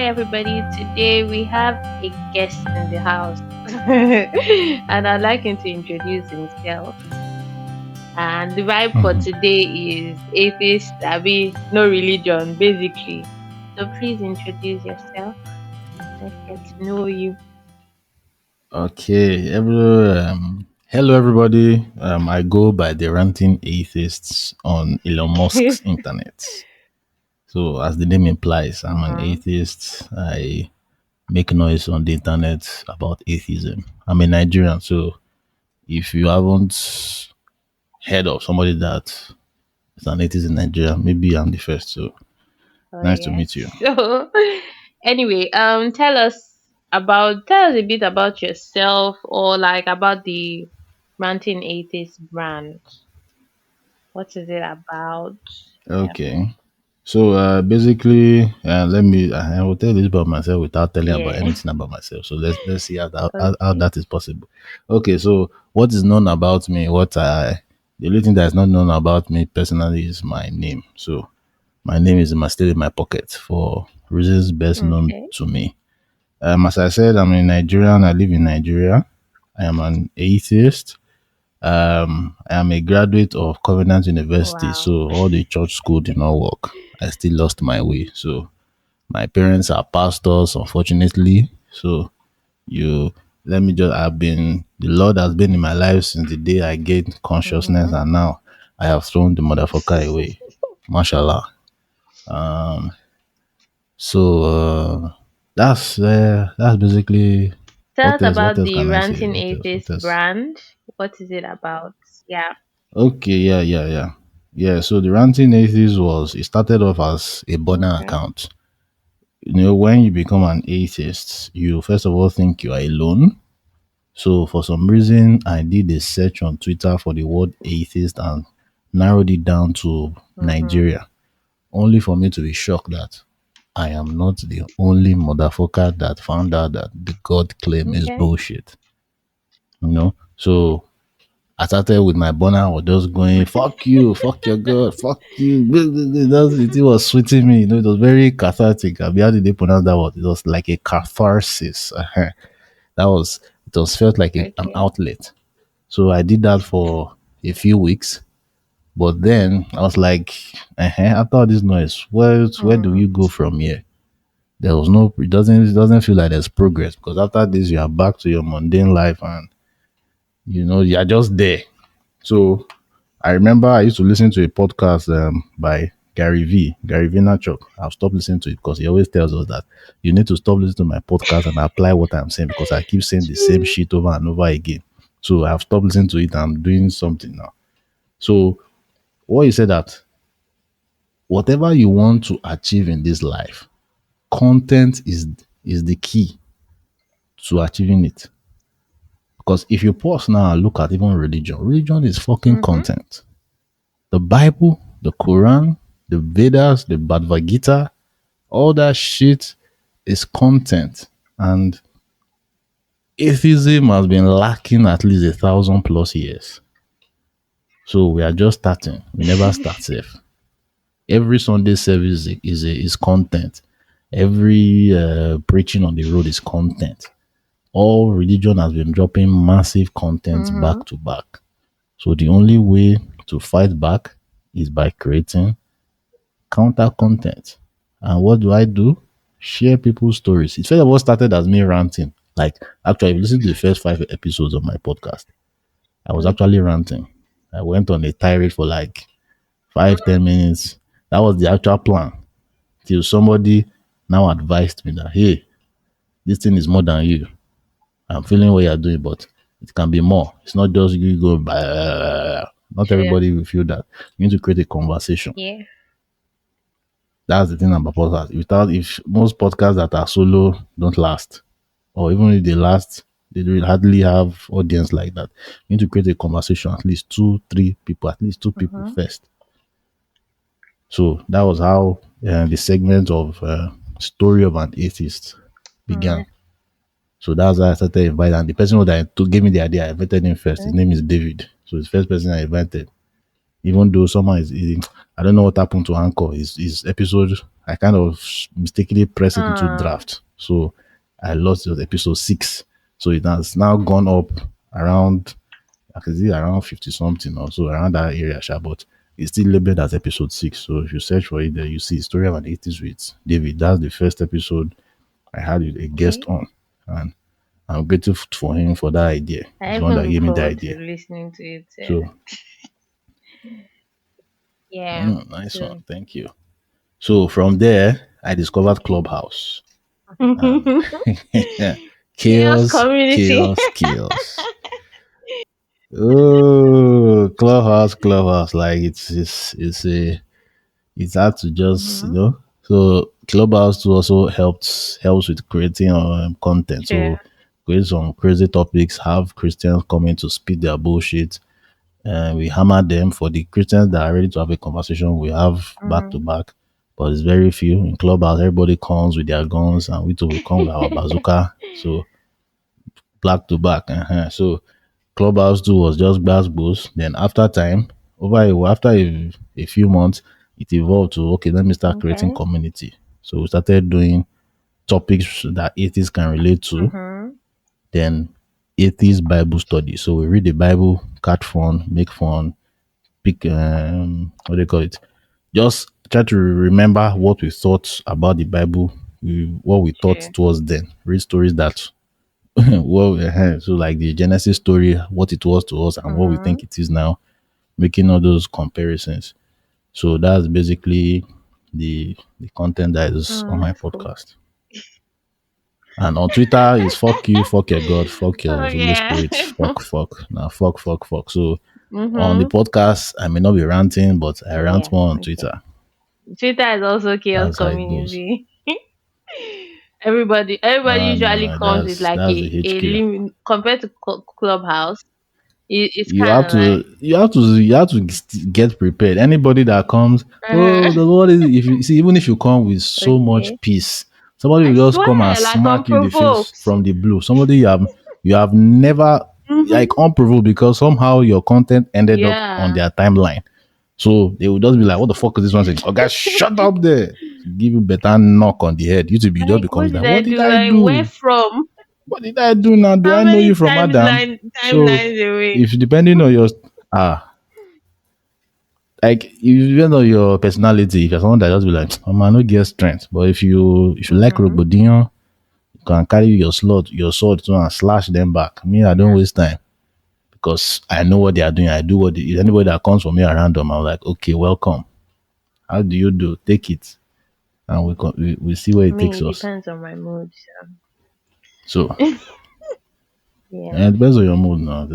everybody. Today we have a guest in the house, and I'd like him to introduce himself. And the vibe for Mhm. today is atheist, no religion, basically. So please introduce yourself. Let's get to know you. Okay, hello everybody. I go by the Ranting Atheists on Elon Musk's internet. So, as the name implies, I'm an Mhm. atheist. I make noise on the internet about atheism. I'm a Nigerian, so if you haven't heard of somebody that is an atheist in Nigeria, maybe I'm the first. So, Oh nice to yes. meet you. So anyway, tell us a bit about yourself or like about the Ranting Atheist brand. What is it about? Yeah. Okay. So basically, I will tell you about myself without telling about Yeah. anything about myself. So let's see how Okay. that is possible. Okay, so what is known about me? The only thing that is not known about me personally is my name. So my name is still in my pocket for reasons best known Okay. to me. As I said, I'm a Nigerian. I live in Nigeria. I am an atheist. I am a graduate of Covenant University, Wow. so all the church school did not work. I still lost my way. So my parents are pastors, unfortunately. So you let me just I've been the Lord has been in my life since the day I gained consciousness, Mm-hmm. and now I have thrown the motherfucker away. Mashallah. So that's basically Tell us what about else the can I say? Ranting What Atheist else? brand. What is it about? Yeah. Okay, yeah. So the ranting atheist it started off as a burner Okay. account. When you become an atheist, you first of all think you are alone. So for some reason, I did a search on Twitter for the word atheist and narrowed it down to Mm-hmm. Nigeria, only for me to be shocked that I am not the only motherfucker that found out that the God claim is Okay. bullshit. So I started with my burner. I was just going, fuck you, fuck your God, fuck you. It was sweeting me. It was very cathartic. I mean, how did they pronounce that word? It was like a catharsis. That was, it was felt like an Okay. outlet. So I did that for a few weeks. But then I was like, after all this noise, where do Mm. you go from here? There was no, it doesn't feel like there's progress because after this, you are back to your mundane life and, you are just there. So I remember I used to listen to a podcast by Gary Vaynerchuk. I've stopped listening to it because he always tells us that you need to stop listening to my podcast and apply what I'm saying because I keep saying the same shit over and over again. So I've stopped listening to it. I'm doing something now. So what he said that whatever you want to achieve in this life, content is the key to achieving it. Because if you pause now and look at even religion is fucking Mm-hmm. content. The Bible, the Quran, the Vedas, the Bhagavad Gita, all that shit is content. And atheism has been lacking at least 1,000 plus years. So we are just starting. We never start safe. Every Sunday service is content. Every preaching on the road is content. All religion has been dropping massive content Mm-hmm. back to back. So the only way to fight back is by creating counter content. And what do I do? Share people's stories. It first of all started as me ranting. Like, actually, if you listen to the first 5 episodes of my podcast, I was actually ranting. I went on a tirade for like 5, 10 minutes. That was the actual plan. Till somebody now advised me that, hey, this thing is more than you. I'm feeling what you're doing, but it can be more. It's not just you go, bah. Not Sure. everybody will feel that. You need to create a conversation. Yeah. That's the thing about podcasts. Without if most podcasts that are solo don't last, or even if they last, they will hardly have audience like that. You need to create a conversation, at least two, three people, at least two people Mm-hmm. first. So that was how the segment of story of an atheist Mm. began. So that's how I started inviting. And the person who gave me the idea, I invited him first. His name is David. So it's the first person I invited. Even though someone I don't know what happened to Anchor. His episode, I kind of mistakenly pressed it into Uh, draft. So I lost it episode 6. So it has now gone up around, I can see around 50 something or so, around that area, sha, but it's still labeled as episode 6. So if you search for it there, you see Story of an Atheist with David. That's the first episode I had a guest okay. on. And I'm grateful for him for that idea. I He's the one even that look gave me the forward to idea. listening to it. So, Yeah. nice one. So Thank you. So from there, I discovered Clubhouse. And chaos chaos, community. chaos, chaos. Oh, Clubhouse. Like it's a it's hard to just Mm-hmm. So Clubhouse too also helps with creating content. Sure. So create some crazy topics, have Christians coming to speak their bullshit, and we hammer them. For the Christians that are ready to have a conversation, we have back to Mm-hmm. back. But it's very few in Clubhouse. Everybody comes with their guns, and we too will come with our bazooka. So back to back. So Clubhouse 2 was just bass boost. Then after time, after a few months, it evolved to okay, let me start creating Okay. community. So we started doing topics that atheists can relate to. Mm-hmm. Then atheist Bible study. So we read the Bible, catch fun, make fun, pick what do you call it? Just try to remember what we thought about the Bible, what we thought Sure. towards then. Read stories that well, so like the Genesis story, what it was to us and what we Mm-hmm. think it is now, making all those comparisons. So that's basically the content that is on Mm, my that's cool. podcast. And on Twitter is fuck you, fuck your God, fuck Oh your Holy yeah. Spirit, fuck. Now fuck. So on the Mm-hmm. podcast, I may not be ranting, but I Oh rant yeah. more on Okay. Twitter. Twitter is also chaos That's how it goes. community. Everybody No, usually no, comes with like that's the a HQ. limit compared to Clubhouse. It's You kind have of like to get prepared. Anybody that comes, uh, oh, the Lord is, if you see, even if you come with so much okay. peace, somebody I will just come and swear, like smack you in the face unprovoked. from the blue. Somebody you have never, like, Mm-hmm. unprovoked, because somehow your content ended up on Yeah. their timeline. So they will just be like, what the fuck is this one saying? Oh guys, shut up there. Give you better knock on the head. YouTube, you just Like, what becomes did like, I what did do? I Like, where do? from? What did I do now? Do How I know you many from Adam? So timelines away? if depending on your like, you depend on your personality. If you're someone that just be like, oh man, no get strength. But if you like Mm-hmm. Rogbodion, you can carry your sword too and slash them back. Me, I don't Yeah. waste time because I know what they are doing. I do what anybody that comes for me at random, I'm like, okay, welcome. How do you do? Take it, and we see where I it mean, takes it us. depends on my mood. So So. Yeah. it depends on your mood now.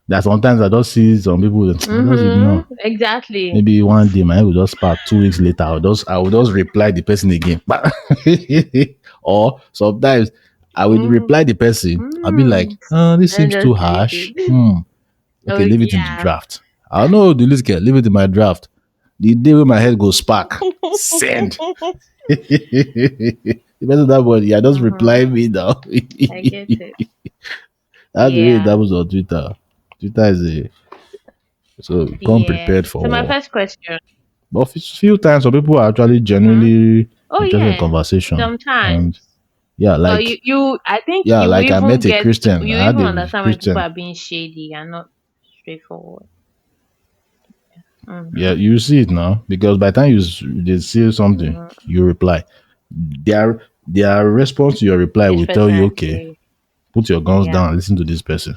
That sometimes I just see some people I just Mm-hmm. ignore. Exactly. Maybe one day my head will just spark. 2 weeks later, I will just reply the person again. Or sometimes I will Mm. reply the person. I'll be like, Mm. this And seems too just delete harsh. it. Oh Okay, leave it in the yeah. draft. I'll know delete it. Leave it in my draft. The day when my head goes spark, send. Depends on that body. I just reply Mm-hmm. me now. I get it. That's the way it Yeah. happens on Twitter. Twitter is a so come Yeah. prepared for So my war. first question. But few times some people are actually Mm-hmm. genuinely Oh interested in yeah. conversation. Sometimes. And yeah, But you I think yeah, you will like I even met a get Christian. you I had even a understand when people Christian. are being shady and not straightforward. Yeah, Mm-hmm. you see it now because by the time they say something, Mm-hmm. you reply. Their response to your reply This will tell person you, I okay, say, put your guns yeah. down, and listen to this person.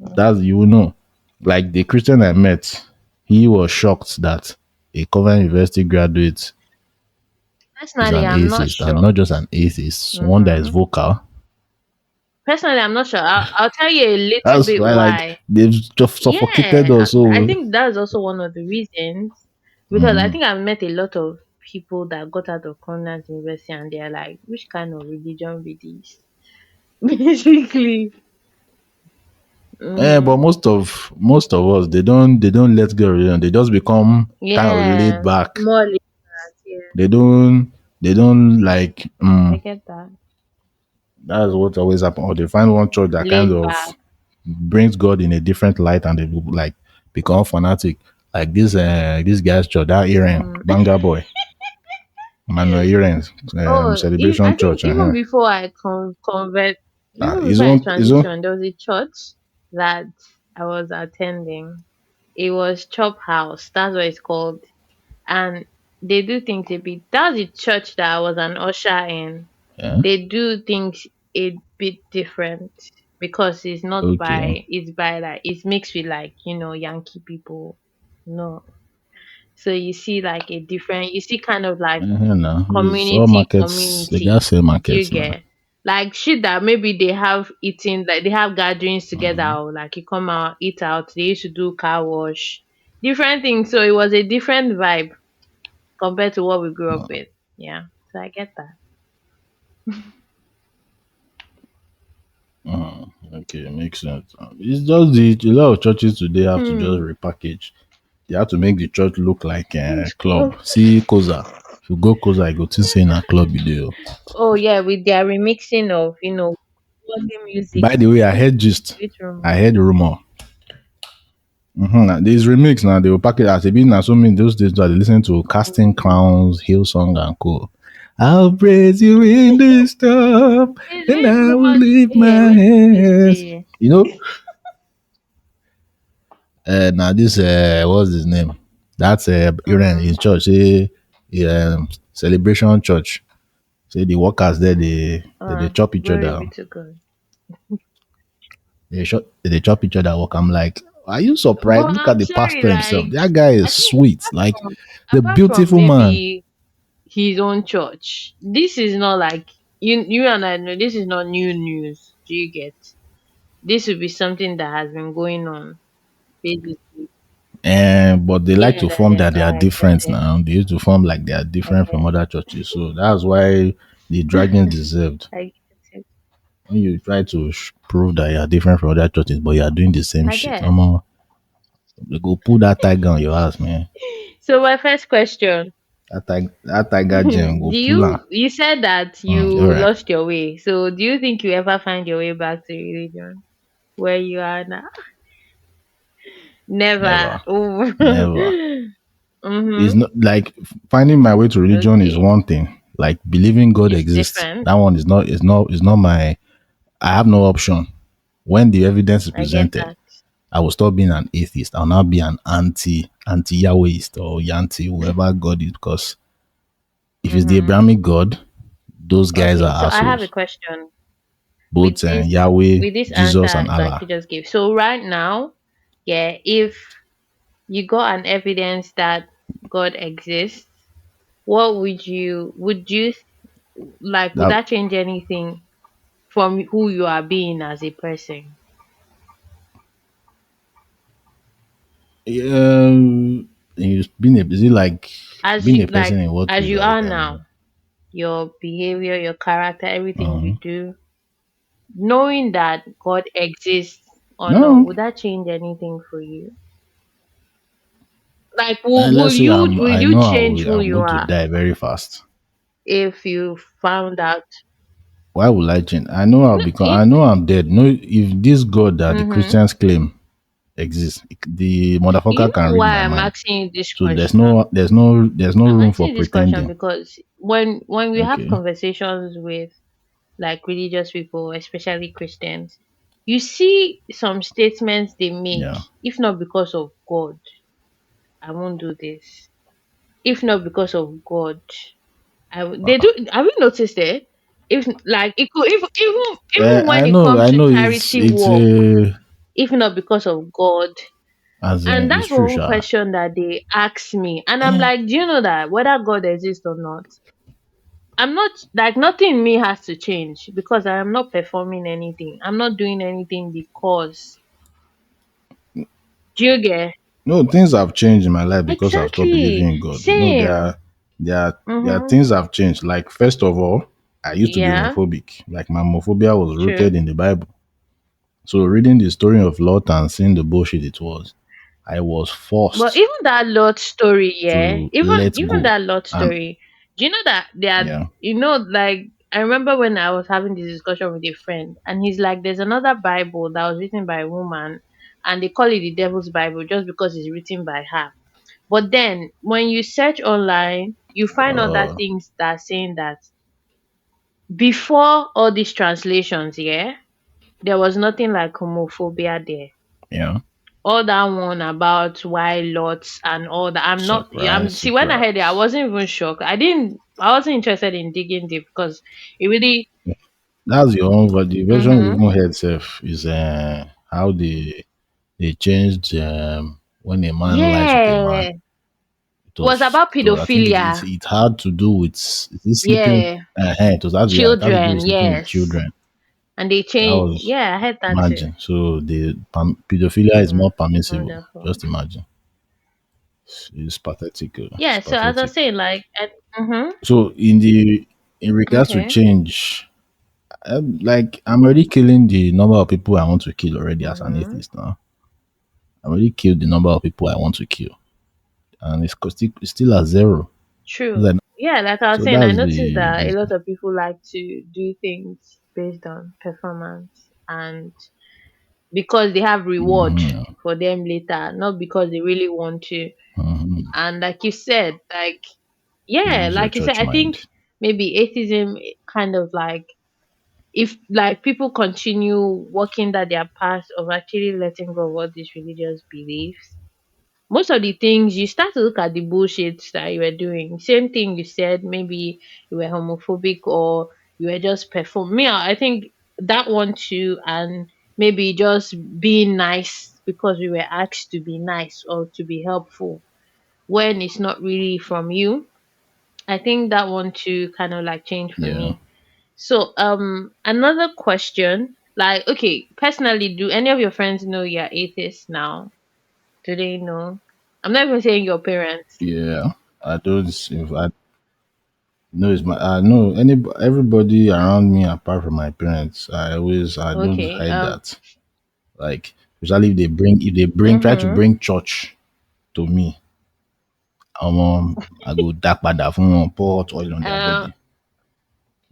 Mm. That's you will know. Like the Christian I met, he was shocked that a Covenant University graduate is Personally, an I'm not atheist, and not just shocked. an atheist, one that is Mm-hmm. vocal. Personally, I'm not sure. I'll tell you a little That's bit why, like, why. they've just suffocated Yeah, us. I So, think that's also one of the reasons. Because I think I've met a lot of people that got out of Conant University and they're like, which kind of religion be this? Basically. but Mm-hmm. most of us, they don't let go of religion. They just become kind of laid Yeah. back. More like that, yeah. They don't like. I get that. That's what always happen. Or they find one church that kind Laid of back. brings God in a different light, and they will, like, become fanatic. Like this guy's church, that Iran, Mm. Banga Boy, Manuel Iran's I Celebration think Church. even before I even His before I own, his own. transitioned, there was a church that I was attending. It was Chop House. That's what it's called. And they do things a bit. That's the church that I was an usher in. Yeah. They do things a bit different because it's not Okay. by it's by like it's mixed with like Yankee people. No, so you see like a different. You see kind of like No, it's all community markets. They got community. same Do you markets now. get like shit that maybe they have eating like they have gatherings together or like you come out eat out. They used to do car wash, different things. So it was a different vibe compared to what we grew up with. Yeah, so I get that. Okay, makes sense. It's just the a lot of churches today have to just Hmm. repackage. They have to make the church look like a Which club. club? See Koza. If you go Koza, you go to say in a club you do. Oh yeah, with their remixing of worldly music. By the way, I heard gist. Which room? I heard rumor. This remix now they will pack it as a bit now. So many those days that they listen to Casting Crowns, Hillsong and co. I'll praise you in the storm, It's and really I will not lift here. my Wait, you hands. see. You know, now this what's his name? That's Iran Mm-hmm. in church. Say celebration church. Say the workers there they chop each Glory other. be to God. They chop each other work. I'm like, are you surprised? But Look at I'm the sorry, pastor himself. like That guy I is think sweet. Like the apart from beautiful man. maybe his own church, this is not like you and I know this is not new news. Do you get? This would be something that has been going on basically. And but they like Yeah, to form yeah, that they are I get different it. now. They used to form like they are I different from get other churches. So that's why the dragging deserved. I get it. When you try to prove that you are different from other churches, but you are doing the same I shit, get. they go pull that tiger on your ass, man. So my first question. That tiger gem go Do pull her. you said that All you right, lost your way. So do you think you ever find your way back to religion where you are now? Never. never, Oh. never. It's Mhm. not like finding my way to religion is Okay. one thing. Like believing God It's exists, different. that one is not my. I have no option. When the evidence is I get presented, that. I will stop being an atheist. I'll now be an anti Yahwehist or Yanti, whoever God is, because if it's the Mhm. Abrahamic God, those guys Okay. are So I have a assholes. question with Both this Yahweh, with this Jesus, and answer that you Allah. just gave. So right now, yeah, if you got an evidence that God exists, what would you like would That that change anything from who you are being as a person? is it like As being a you person like in what as way? you Like are now, your behavior, your character, everything you uh do, knowing that God exists or not, no. would that change anything for you? Like will, will Let's say you will I you know change who I'm you going to are die very fast. if you found out? Why would I change? I know I'll No, become. I know I'm dead. No, if this God that the mm-hmm. Christians claim exists, the You motherfucker can know read why my I'm mind. asking you this So question? there's no I'm room for asking you this question pretending. because when we have Okay. conversations with like religious people, especially Christians, you see some statements they make, Yeah. if not because of God, I won't do this. If not because of God, they do. Have you noticed it? If like it could, even when it comes I to know charity it's work, if not because of God, as and in it's that's true, one Sha. question that they ask me, and I'm like, do you know that whether God exists or not? I'm not like nothing in me has to change because I am not performing anything. I'm not doing anything because do you get No, things have changed in my life because I've stopped believing exactly in God. No, same. there are Mm-hmm. things have changed. Like first of all, I used to be Yeah, homophobic. Like my homophobia was rooted true. in the Bible. So reading the story of Lot and seeing the bullshit it was, I was But forced even that Lot story, yeah, to even let even go. that Lot And story, do you know that they are yeah, like I remember when I was having this discussion with a friend, and he's like, "There's another Bible that was written by a woman, and they call it the devil's Bible just because it's written by her. But then when you search online, you find other uh, things that are saying that before all these translations, yeah, there was nothing like homophobia there. yeah. All that one about why lots and all that. I'm Surprise, see when I heard it, I surprise. wasn't even shocked. I wasn't interested in digging deep because it really That's your own, but the version we mm-hmm. even heard self is how they changed when a man lies with a man. Yeah. Was about I think pedophilia. it had to do with sleeping. Yeah. It was yeah, it had to do with Children, sleeping with yes. children. And they That changed, was yeah, I heard that too. imagine. So the pedophilia is Mm, more permissible. wonderful. Just imagine. It's pathetic. It's Yeah, so as I was pathetic. saying, like mm-hmm. So in regards to Okay. change, like I'm already killing the number of people I want to kill already as an Mm-hmm. atheist now. I already killed the number of people I want to kill, and it's still at zero. True. Then Yeah, like I was so saying, I that's noticed that a the lot of people like to do things based on performance and because they have reward mhm, for them later, not because they really want to. mhm. And like you said, like yeah, Use your like you said, church I think mind. maybe atheism kind of like if like people continue walking that their path of actually letting go of all these religious beliefs, most of the things you start to look at the bullshit that you were doing. Same thing you said, maybe you were homophobic or you were just performing. I think that one too, and maybe just being nice because we were asked to be nice or to be helpful when it's not really from you. I think that one too kind of like changed for Yeah, me. So another question, like okay, personally, do any of your friends know you're atheist now? Do they know? I'm not even saying your parents. yeah. I don't. If I know it's my. I know everybody around me apart from my parents. I don't Okay. hide that. Like especially if they try to Mhm. bring church to me, I go dark pada fún wọn, pour hot oil on their Uh, body.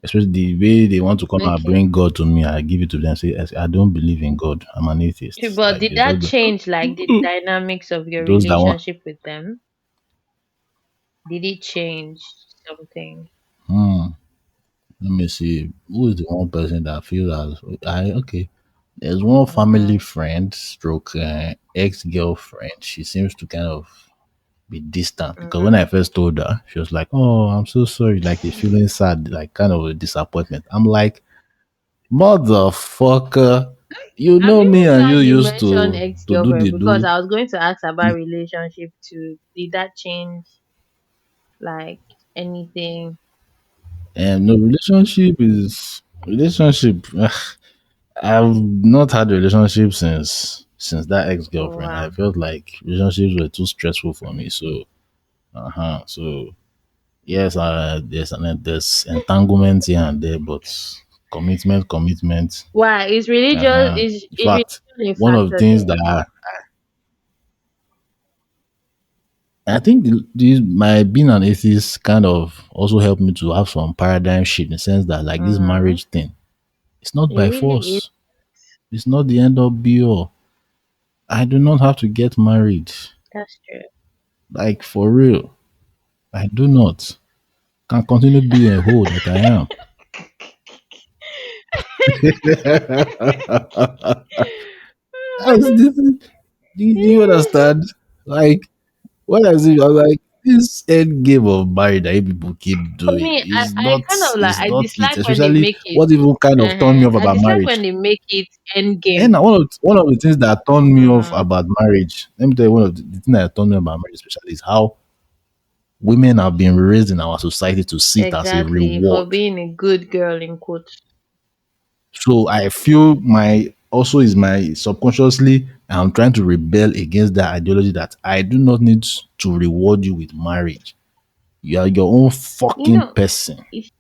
Especially the way they want to come and okay. bring God to me, I give it to them. Say, I don't believe in God. I'm an Okay, atheist. but Like did they that just change like the dynamics of your those that want. relationship with them? Did it change something? Hmm, let me see. Who is the one person that feels as I okay? There's one family Mhm. friend, stroke ex girlfriend. She seems to kind of be distant because when I Mhm. first told her, she was like, "Oh, I'm so sorry," like a feeling sad, like kind of a disappointment. I'm like, "Motherfucker, you I'm know me even and you glad you used mentioned to do the ex-girlfriend because do." I was going to ask about relationship too. Did that change like anything? And no relationship. I've not had a relationship since that ex Oh girlfriend. I wow. felt like relationships were too stressful for me. So so yes, there's entanglement here and there, but commitment. Why is religious In is fact, religion a one of the factor things there? that I think my being an atheist kind of also helped me to have some paradigm shift in the sense that like this Mhm. marriage thing, it's not It by really is. force. It's not the end of be all. I do not have to get married. That's true. Like for real. I do not. Can continue being a hoe that I am. That's this, do you understand? Like what is it? I'm like this end game of marriage that you people keep For doing me, I kind of like is I not it. dislike when they Especially make it. what even kind of turned me off I about dislike when marriage. they make it end game. And one of the things that turned me off Mm, about marriage, let me tell you one of the things that turned me about marriage especially is how women have been raised in our society to see it as a exactly. For reward. being a good girl in quotes. So I feel my also is my subconsciously I'm trying to rebel against that ideology that I do not need to reward you with marriage. You are your own You fucking know, person. if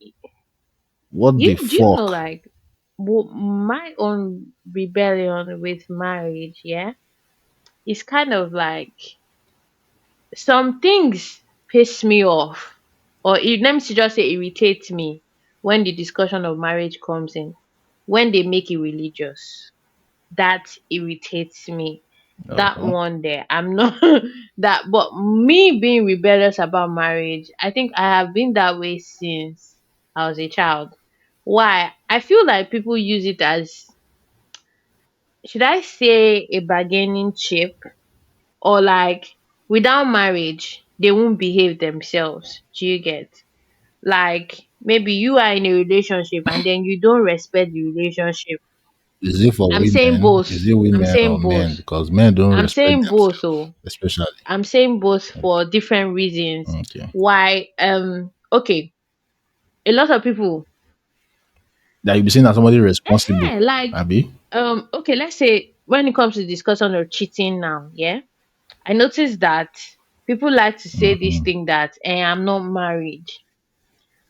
What the do you know fuck? like my own rebellion with marriage, yeah, it's kind of like some things piss me off, or let me just say irritate me when the discussion of marriage comes in. When they make it religious, that irritates me. That Uh-huh. one there, I'm not that. But me being rebellious about marriage, I think I have been that way since I was a child. Why? I feel like people use it as, should I say, a bargaining chip, or like without marriage they won't behave themselves. Do you get? Like maybe you are in a relationship and then you don't respect the relationship. Is it for I'm saying women? both. Is it I'm women or saying men? both. Because men don't I'm respect saying both. themselves, So especially. I'm saying both for different reasons. Okay. Why? Okay. A lot of people. That you be seen as somebody responsible, Like Abby. okay. Let's say when it comes to discussion of cheating now, yeah. I noticed that people like to say this thing that I'm not married.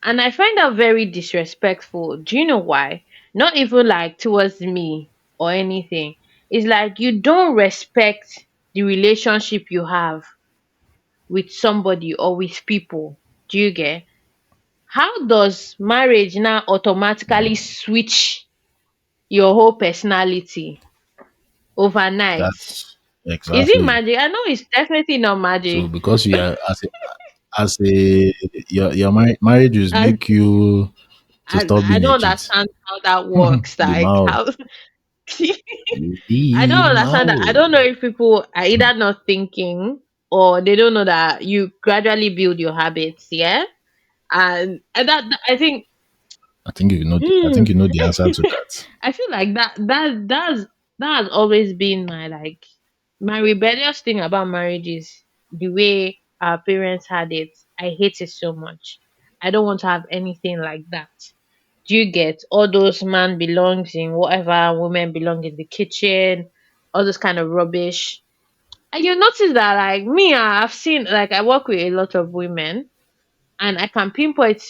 And I find that very disrespectful. Do you know why? Not even like towards me or anything. It's like you don't respect the relationship you have with somebody or with people. Do you get? How does marriage now automatically switch your whole personality overnight? Is it Exactly. magic? I know it's definitely not So magic. because you are as a your marriage will I, make you to stop I being a don't cheat. understand how that works. The Like mouth. how I The don't understand that. I don't know mouth. if people are either not thinking or they don't know that you gradually build your habits, yeah? And I think I think you know the answer to that. I feel like that has always been my like my rebellious thing about marriage is the way our parents had it. I hate it so much. I don't want to have anything like that. Do you get all those man belongs in whatever, women belong in the kitchen, all those kind of rubbish? And you notice that like me, I've seen like I work with a lot of women and I can pinpoint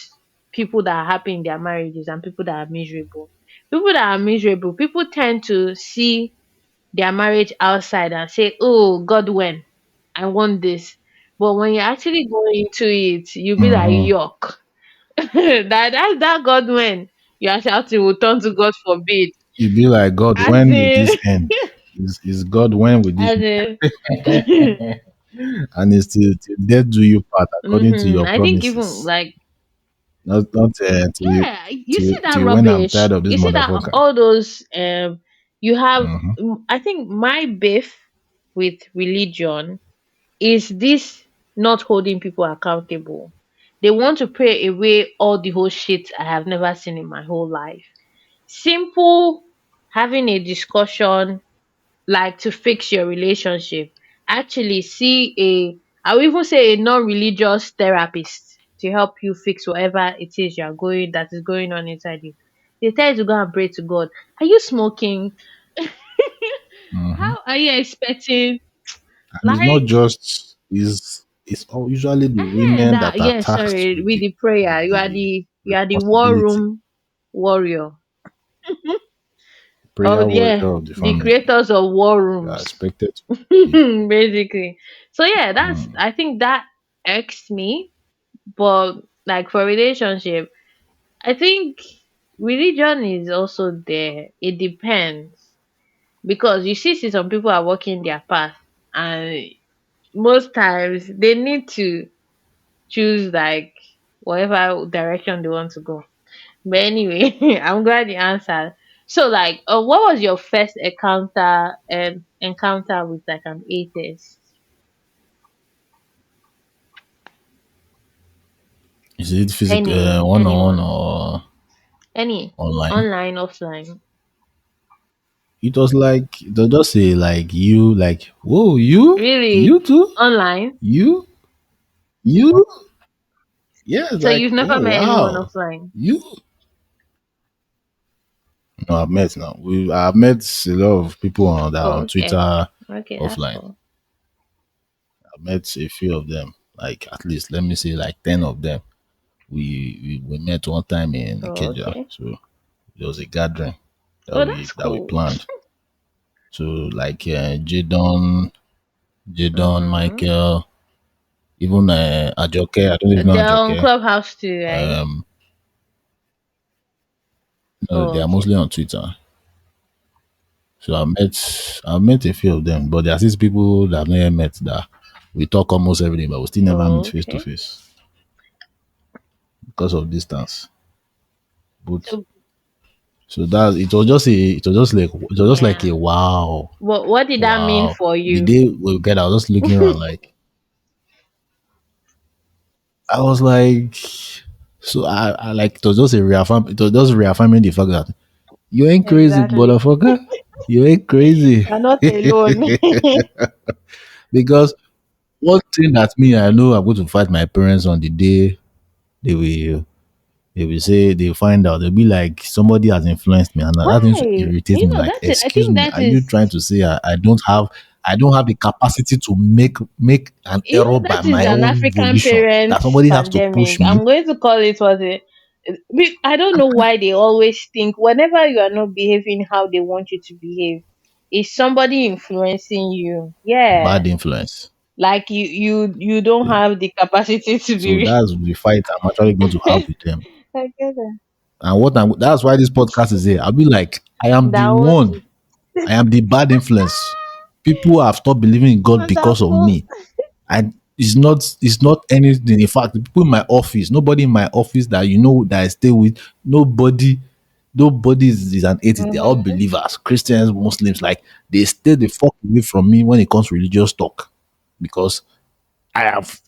people that are happy in their marriages and people that are miserable. People that are miserable, people tend to see their marriage outside and say, "Oh God, when I want this," but when you actually go into it, you'll be like, Hmm. "Yuck!" that God when you are shouting will turn to God forbid. You be like, God, As when will in, this end? Is God, when will this as end? in, And it's till death do you part according to your I think even promises. like Not yeah, you see that till when I'm rubbish. tired of this You see that motherfucker. all those you have. Hmm. I think my beef with religion is this not holding people accountable. They want to pray away all the whole shit I have never seen in my whole life. Simple having a discussion like to fix your relationship. Actually see a, I will even say a non-religious therapist to help you fix whatever it is you're going that is going on inside you. They tell you to go and pray to God. Are you smoking? Hmm. How are you expecting And it's not like just it's all usually the women that? that are Yeah, tasked sorry, with the prayer. with the You are the war responsibility, room warrior. Oh prayer yeah, warrior of the the family. creators of war You are rooms. expected to be. Basically. So yeah, that's I think that irks me. But like for relationship, I think religion is also there. It depends. Because you see some people are walking their path and most times they need to choose like whatever direction they want to go. But anyway, I'm glad you answered. So like what was your first encounter with like an atheist? Is it physical, Any one on one anyone. or Any online? online, offline. It was like they just say like you like whoa Really? you too Online? you yeah So like you've never oh met anyone wow offline? you no I've met now I've met a lot of people on that Oh, on okay. Twitter Okay, that's offline. cool. I've met a few of them like at least let me say like 10 of them. We met one time in Oh, Ikeja, okay. so there was a gathering Oh, that's that we cool. planned. So like Jadon, Mm-hmm. Michael, even Ajoke. I don't even know They're on Ajoke. Clubhouse too, right? Um, no, Oh, they are okay. mostly on Twitter. So I've met a few of them, but there are these people that I've never met that we talk almost every day, but we still never meet Oh, face to okay. face because of distance. But So so that it was just like yeah. a wow, What did that mean wow. for The you? day we get, I was just looking around like I was like, so I like it was just a reaffirm. It was just reaffirming the fact that you ain't crazy, Exactly. motherfucker. You ain't crazy. You're not alone. Because one thing that me I know I'm going to fight my parents on the day they will they will say they find out they'll be like somebody has influenced me and that thing to Why? irritate me like I excuse think me that are you is trying to say I don't have the capacity to make an error by that is my an own African volition that parents somebody has to push pandemic. me I'm going to call it what it. I don't know why they always think whenever you are not behaving how they want you to behave, is somebody influencing you. Yeah, bad influence. like you don't have the capacity to So be. that's the fight I'm actually going to have with them. I get that. And that's why this podcast is here. I'll be like, I am the That was one. I am the bad influence. People have stopped believing in God because of wonderful. me. And it's not anything. In fact, the people in my office, nobody in my office that you know that I stay with, nobody is an atheist. They're all Mhm. believers, Christians, Muslims. Like they stay the fuck away from me when it comes to religious talk. Because I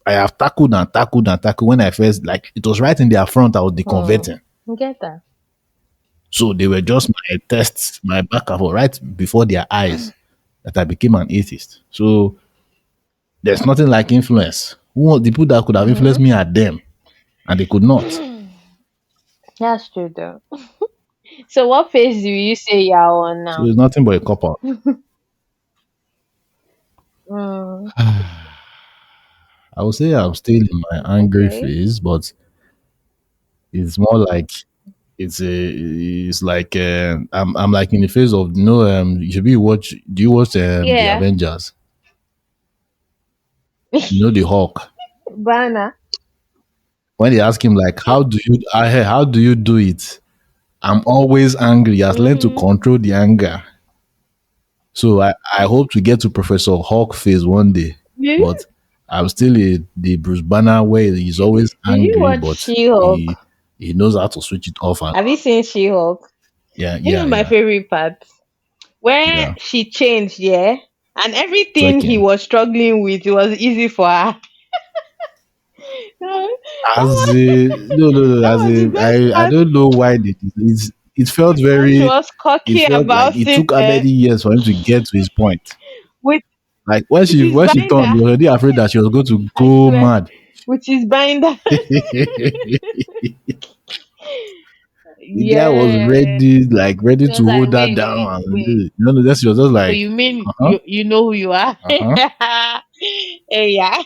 have tackled and tackled and tackled when I first like it was right in their front I was deconverting. Get that. So they were just my tests, my back and forth right before their eyes that I became an atheist. So there's nothing like influence. The people that could have influenced Mhm. me are them, and they could not. That's true though. So what phase do you say you're on So now? it's nothing but a cop out. Mm, I would say I'm still in my angry okay. phase, but it's more like it's like I'm like in the phase of you should be watch do you watch the Yeah. Avengers? You know the Hulk. Banner. When they ask him like how do you do it? I'm always angry. He has learned to Mhm. control the anger. So I hope to get to Professor Hawk phase one day. Did you, But I'm still the Bruce Banner where he's always did you angry, watch but She-Hulk? he knows how to switch it off and Have you seen She-Hulk? yeah, You know yeah, my yeah. favorite part where Yeah. she changed, yeah, and everything he Trekking. was struggling with, it was easy for her. That As was a no no no that as was a the best I part. don't know why it felt And she very was it cocky felt like about it it, took how many years for him to get to his point. with Like his when she turned, binder. he was already afraid that she was going to I go swear, mad. with his binder. The guy was Yeah. ready, like ready She was to like, hold her wait, down, wait, wait. and no, no, that she was just So like, you mean uh huh, you know who you are? uh huh. Hey, yeah.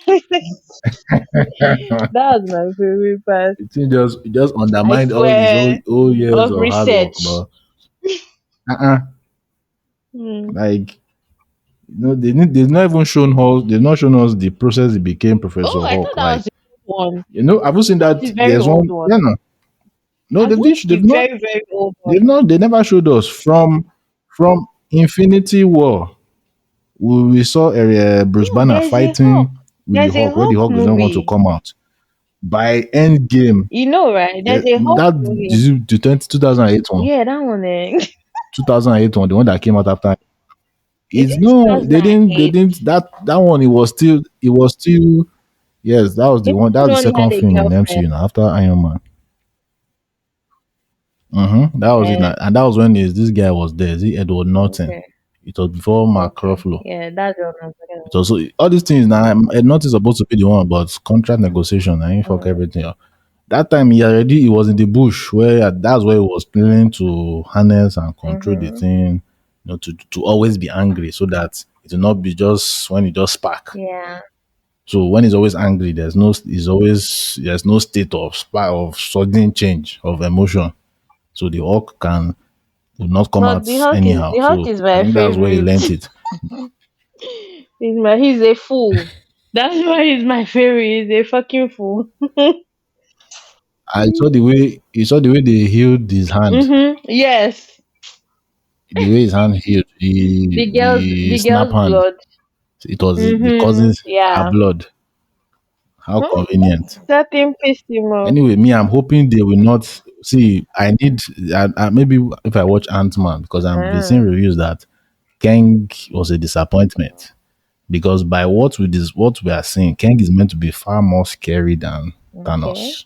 That was my favorite part. It just I undermined all his swear. whole years Of of hard work, research. but uh Hmm. like they've not even shown us they've not shown us the process he became Professor Oh, I Hawk. thought that Like was the old one. have you seen That's that? the very There's old one, one. yeah, no, I've watched they've the not very, very old they've one. not they never showed us from Infinity War. We saw Bruce No, Banner there's a Hulk. fighting with the There's a Hulk where the Hulk Hulk doesn't want to movie. come out. By Endgame, You know, right? There's a Hulk that movie. the 2008 one, Yeah, that one. 2008 one, the one that came out after. Is It's it no, they 2008? didn't that one. It was still yes, that was the Maybe one. That when was the one had second a film in girlfriend. MCU now after Iron Man. That was it, Yeah. now. And that was when this guy was there. Is it Edward Norton? Okay. It was before Mark Okay. Ruffalo. Yeah, that's what I'm talking It was all these things now. Ed Norton is supposed to be the one about contract negotiation. I ain't fuck about. everything up. That time he was in the bush where that's where he was planning to harness and control the Mm-hmm. thing, to always be angry so that it will not be just when it just spark. Yeah. So when he's always angry, there's no state of spark of sudden change of emotion. So the orc can will not come But out anyhow. The Hulk So is I my think that's where he favorite. learnt it. He's a fool. That's why he's my favorite. He's a fucking fool. I saw the way they healed his hand. Mm-hmm. Yes. the way his hand healed, the The snap girl's hand. blood. It was the Mm-hmm. cousin's her Yeah. blood. How Hmm? convenient. That thing pissed him off. Anyway, me, I'm hoping they will not see. I need maybe if I watch Ant Man because I'm been seeing Ah, reviews that Kang was a disappointment because by what we are seeing, Kang is meant to be far more scary than okay. Thanos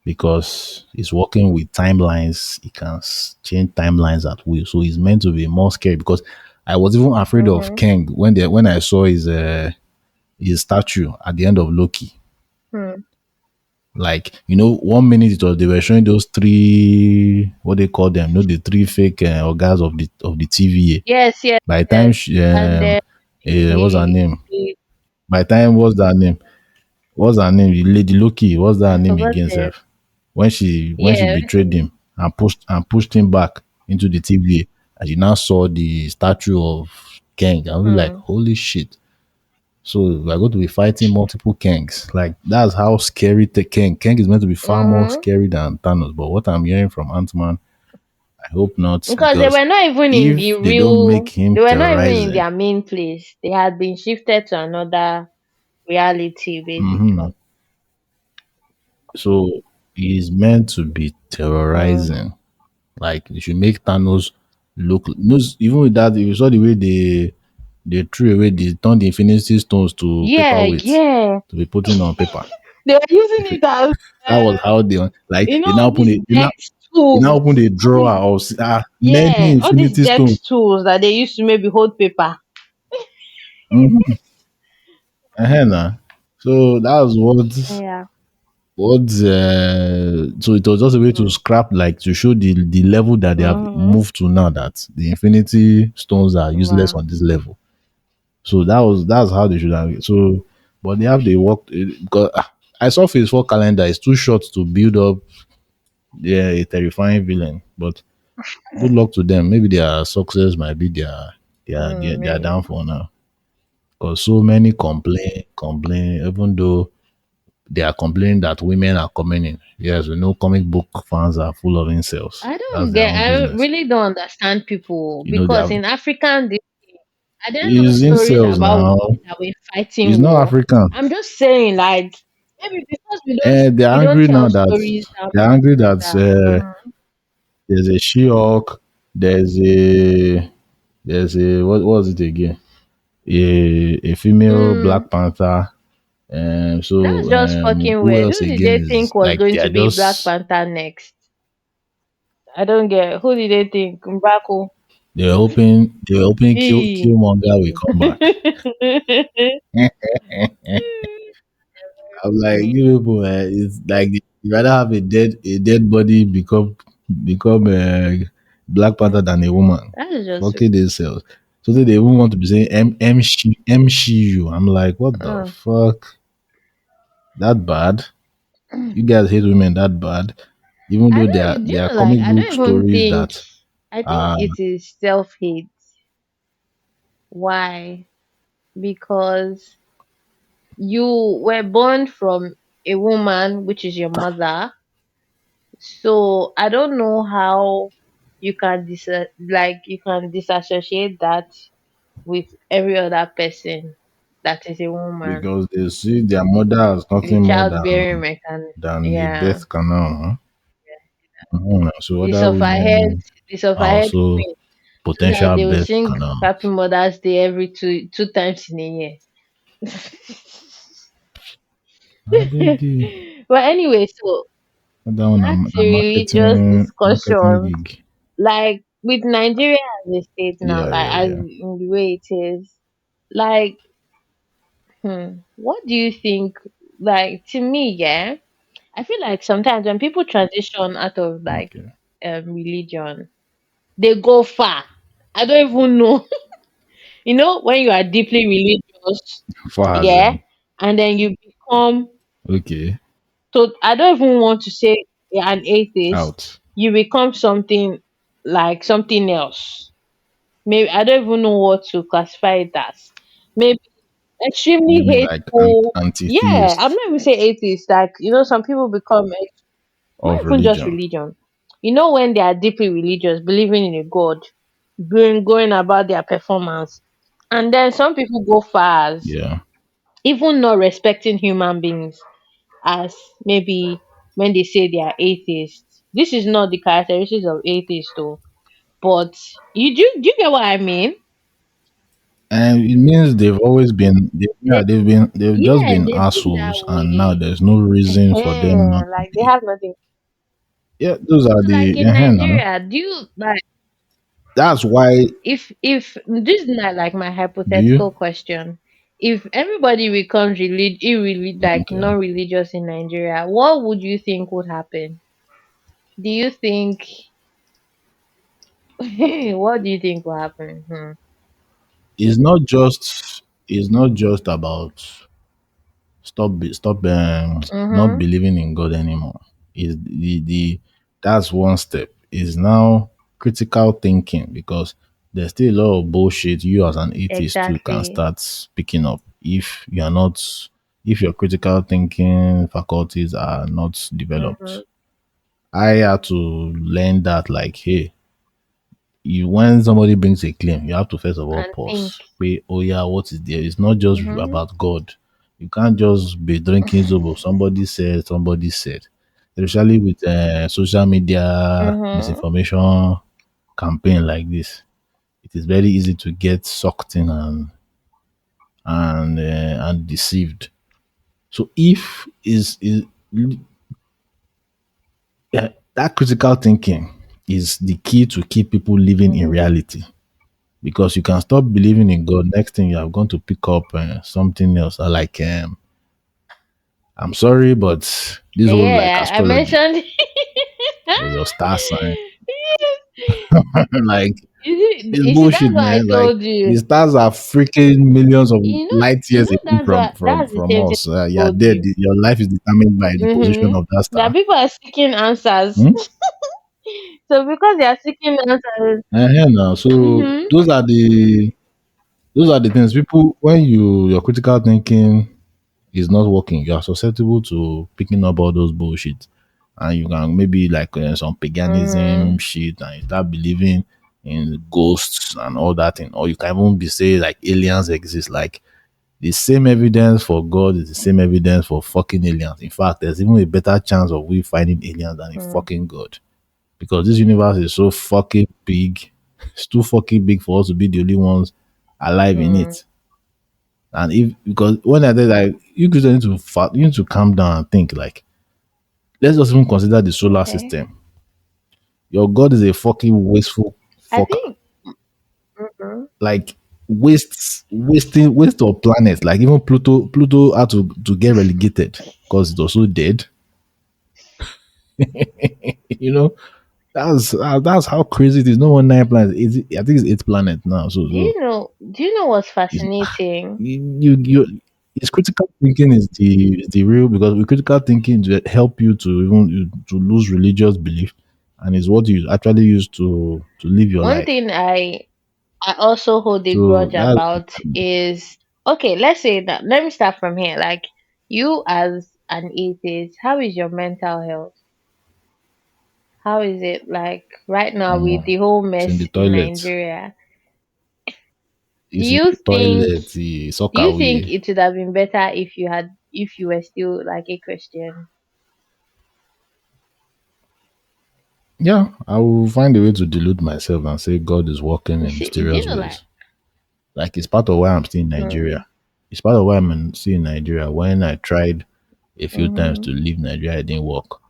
because he's working with timelines. He can change timelines at will, so he's meant to be more scary. Because I was even afraid of Mm-hmm. Kang when I saw his statue at the end of Loki. Hmm. Like, 1 minute it was they were showing those three, what they call them, the three fake organs of the TVA. Yes, yes, By the time yes. And then what's her name? the By the time what's that name? What's her name? The Lady Loki. What's that I name forgot again, it. Seth? When she Yeah. betrayed him and pushed him back into the TVA, and she now saw the statue of Kang. I was like, Hmm. holy shit. So we're going to be fighting multiple Kangs. Like that's how scary the Kang. Kang is meant to be far more Mm-hmm. scary than Thanos. But what I'm hearing from Ant Man, I hope not, Because they because were not even in the if they don't make real. him They were not even in terrorizing, their main place. They had been shifted to another reality, mhm, basically. so he's meant to be Mm-hmm. terrorizing. Like they should make Thanos look. No, even with that, if you saw the way they threw away, they turned the Infinity Stones to Yeah, paperweight yeah. to be putting on paper. They were using it as That was how they you know they now all open these it. dex They now tools. open a All drawer these of many yeah, all these Infinity Stones. dex tools that they used to maybe hold paper. Mm-hmm. Nah. So that was Yeah. so it was just a way to Mm. scrap, like to show the level that they have Mm-hmm. moved to now, that the Infinity Stones are useless Wow. on this level. So that's how they should have it. So, but they have the work because I saw Phase 4 calendar. It's too short to build up, yeah, a terrifying villain. But good luck to them. Maybe their success might be their Maybe. downfall now. Because so many complain, even though they are complaining that women are coming in. Yes, we know comic book fans are full of incels. That's their own I business. really don't understand people They because have in African are there not is stories incels about now. women that were He's fighting not war? African. I'm just saying, like maybe because And they're we don't angry tell now that stories that they're angry that that there's a She-Hulk, there's a what was it again? A female mm, Black Panther. that's So just fucking who weird. else Who did again they is think was like going they are to be Black just Panther next? I don't get who did they think? Mbaku. they were hoping Hey. Killmonger will come back. I'm like, you people, it's like you rather have a dead body become Black Panther than a woman. That's just Fucking themselves. So they even want to be saying MCU. I'm like, what the uh, fuck? That bad? You guys hate women that bad? Even though do they you are know, like comic I don't book even stories think that I think are it is self hate. Why? Because you were born from a woman, which is your mother. So I don't know how you can you can disassociate that with every other person that is a woman. because they see their mother as The nothing more childbearing mechanism. than the Yeah. birth canal. Huh? So The other sufferhead women the are sufferhead also queen. So that potential they will birth sing Happy canals. Mother's Day every two times in a year. How they do? But anyway, so That one that's a a religious marketing discussion. gig. Like with Nigeria as a state now, Yeah, like yeah, as yeah. in the way it is, like, what do you think? Like to me, yeah, I feel like sometimes when people transition out of Okay. religion, they go far. I don't even know. When you are deeply religious, Far as yeah, in and then you become okay. so I don't even want to say an atheist. Out. You become something like something else. Maybe I don't even know what to classify it as. Maybe extremely You mean like an hateful. Yeah, I'm anti-theist not even saying atheist. Like some people become not of even just religion? religion. When they are deeply religious, believing in a god. going about their performance. And then some people go far as Yeah. even not respecting human beings, as maybe when they say they are atheists. This is not the characteristics of atheists though. But do you get what I mean? And it means they've always been They, they've just yeah, been they think that assholes, and now way. there's no reason for them not to Like they be. have nothing. Yeah, those are So like the in now. Nigeria, do you like That's why. if this is not like my Do you? hypothetical question, if everybody becomes like Okay. non-religious in Nigeria, what would you think would happen? Do you think what do you think will happen? Hmm. It's not just about stop not Mm-hmm. believing in God anymore. Is the That's one step. Is now critical thinking, because there's still a lot of bullshit you as an atheist too can Exactly. start picking up if you're not if your critical thinking faculties are not Mm-hmm. developed. I had to learn that, like, hey, you when somebody brings a claim, you have to first of all And think. pause. Wait, oh yeah, what is there? It's not just Mm-hmm. about God. You can't just be drinking zobo. Somebody said. Especially with social media Mm-hmm. misinformation campaign like this, it is very easy to get sucked in and deceived. So if is that critical thinking is the key to keep people living in Mm-hmm. reality, because you can stop believing in God. Next thing you are going to pick up something else, like I'm sorry, but this whole like Yeah, I astrology mentioned or your star sign, like it's you see, that's bullshit, what I man. Like told the you. stars are freaking millions of light You years know away that's the from same thing us. I Yeah, told you. your life is determined by the position Mm-hmm. of that That star. people are seeking answers. Hmm? So because they are seeking answers, Now, so mm-hmm. those are the things people, when your critical thinking is not working, you are susceptible to picking up all those bullshit. And you can maybe like some Mm-hmm. paganism shit, and you start believing in ghosts and all that thing. Or you can even be say like aliens exist. Like the same evidence for God is the same evidence for fucking aliens. In fact, there's even a better chance of we finding aliens than a fucking God. Because this universe is so fucking big. It's too fucking big for us to be the only ones alive in Mm-hmm. it. And if because when I did, like, you could need to you need to calm down and think, like, let's just even consider the solar Okay. system. Your God is a fucking wasteful I fucker. think. Mm-hmm. Like, waste of planets. Like, even Pluto had to get relegated because it was so dead. You know, that's how crazy it is. No one nine planets. I think it's eight planet now. Do you know what's It's, fascinating? you it's critical thinking is the real, because with critical thinking to help you to even to lose religious belief, and is what you actually use to live your One life. thing I also hold a So grudge that's about is, okay, let's say that, let me start from here. Like, you as an atheist, how is your mental health? How is it like right now with the whole it's in the mess in toilet. Nigeria? Do It's in you the think toilet. Sock do you think away. it would have been better if you were still like a Christian? Yeah, I will find a way to delude myself and say God is working You in see, do you mysterious know like ways. Like, it's part of why I'm still in mm, Nigeria. It's part of why still in Nigeria. When I tried a few times mm-hmm, to leave Nigeria, it didn't work.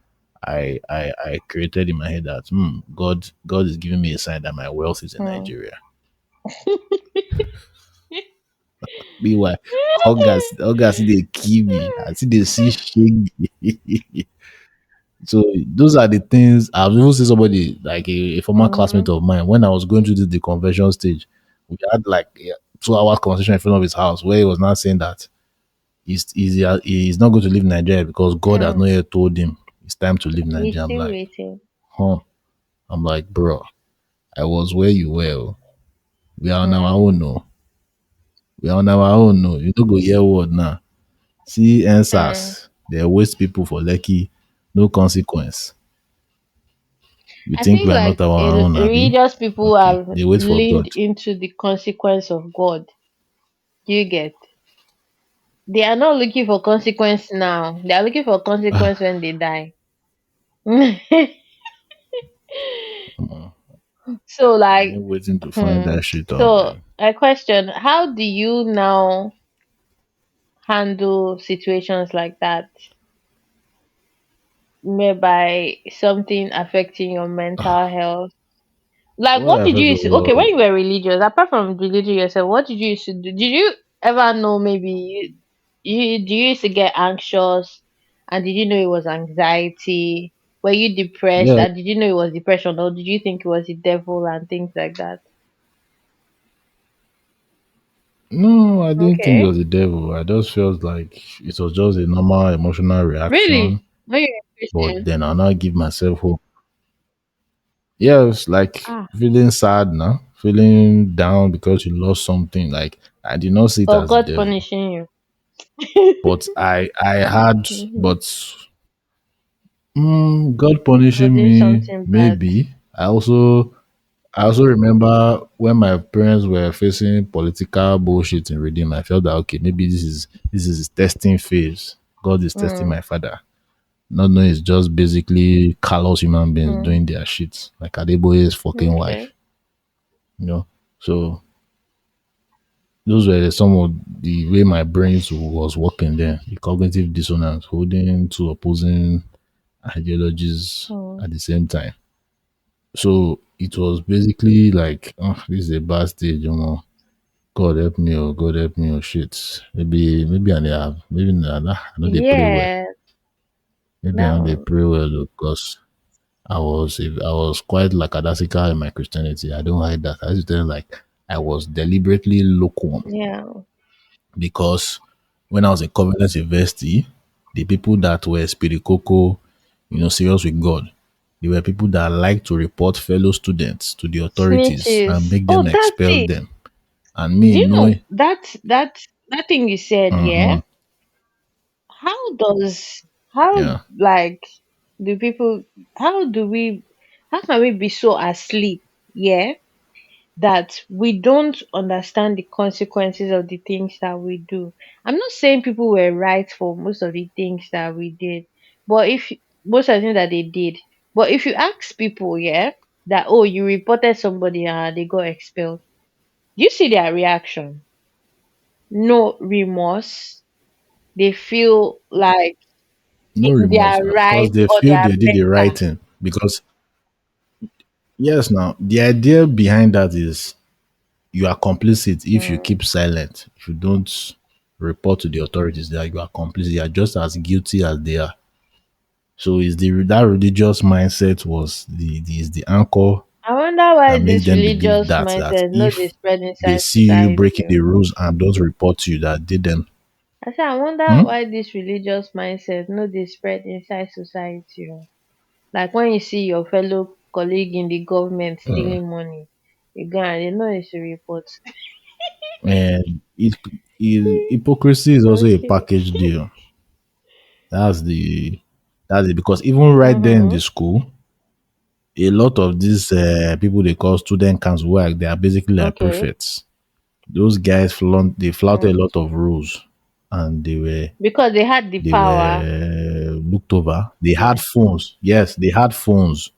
I created in my head that God is giving me a sign that my wealth is in mm. Nigeria. Meanwhile, August see they kill me. I see they see shake. So those are the things I've even seen somebody like a former classmate Mm-hmm. of mine when I was going through the deconversion stage. We had like a 2 hour conversation in front of his house where he was not saying that he's not going to leave Nigeria because God has Hmm. not yet told him it's time to leave He's Nigeria. I'm still like, waiting. huh? I'm like, bro, I was where you were. Oh. We are on our Hmm. own. No, we are on our own. No, you don't go hear word now. See Hmm. answers. They waste people for lucky, no consequence. We I think think we are not like our own, Abby. religious people Okay. have They wait for leaned God. into the consequence of God. Do you get? They are not looking for consequence now. They are looking for consequence when they die. So I've like, been waiting to find hmm. that shit out, So man. I question: how do you now handle situations like that, whereby something affecting your mental health? Like, What what did you affects used to, okay, when overall? you were religious, apart from religion yourself, what did you used to do? Did you ever know maybe do you used to get anxious, and did you know it was anxiety? Were you depressed, Yeah. and did you know it was depression, or did you think it was the devil and things like that? No, I didn't think it Okay. was the devil. I just felt like it was just a normal emotional Really? reaction. When you were But Christian? then I now give myself hope. Yeah, it's like Ah. feeling sad now, feeling down because you lost something. Like I did not see it Or as the God devil. punishing you? But I had, Mhm. but God For punishing doing me, something bad. maybe. I also remember when my parents were facing political bullshit in Redeem, I felt that okay, maybe this is his testing phase. God is testing Mm, my father. Not knowing it's just basically callous human beings mm, doing their shit. Like Adeboye's fucking okay. wife. You know? So those were some of the way my brains was working there. The cognitive dissonance, holding two opposing ideologies Mm, at the same time. So it was basically like, oh, this is a bad stage, God help me, oh God help me, oh shit. Maybe I have maybe I know they pray well. yeah, Maybe I that know they one. pray well because I was quite lackadaisical in my Christianity. I don't hide that. I used to tell them, like I was deliberately lukewarm Yeah. because when I was in Covenant University, the people that were spiritual, serious with God, they were people that like to report fellow students to the authorities and Snitches. make them Oh, that's expel it. them. And me Do you know knowing, that thing you said, yeah? uh-huh, How does how yeah, like do people how do we how can we be so asleep, yeah, that we don't understand the consequences of the things that we do? I'm not saying people were right for most of the things that we did, but if most of the things that they did, but if you ask people, yeah, that oh you reported somebody and they got expelled, do you see their reaction? No remorse. They feel like no they remorse are now because right they or they feel are they did the right better. thing. Because yes, now the idea behind that is you are complicit if you Mm. keep silent. If you don't report to the authorities that you are complicit, you are just as guilty as they are. So is the that religious mindset was the is the anchor I wonder why that makes this them believe religious that mindset no dey if spread they inside see you breaking society. the rules and don't report to you that did them. I say I wonder Hmm? why this religious mindset no dey spread inside society o. Like when you see your fellow colleague in the government stealing money, you go and you know you should report. And hypocrisy is also a Okay. package deal. That's the that's it because even right there in the Mm-hmm. school, a lot of these people they call student council work, they are basically like Okay. prefects. Those guys they flouted a Mm. lot of rules and Because they had the they power. were looked over. They had Yeah. phones. Yes, they had phones.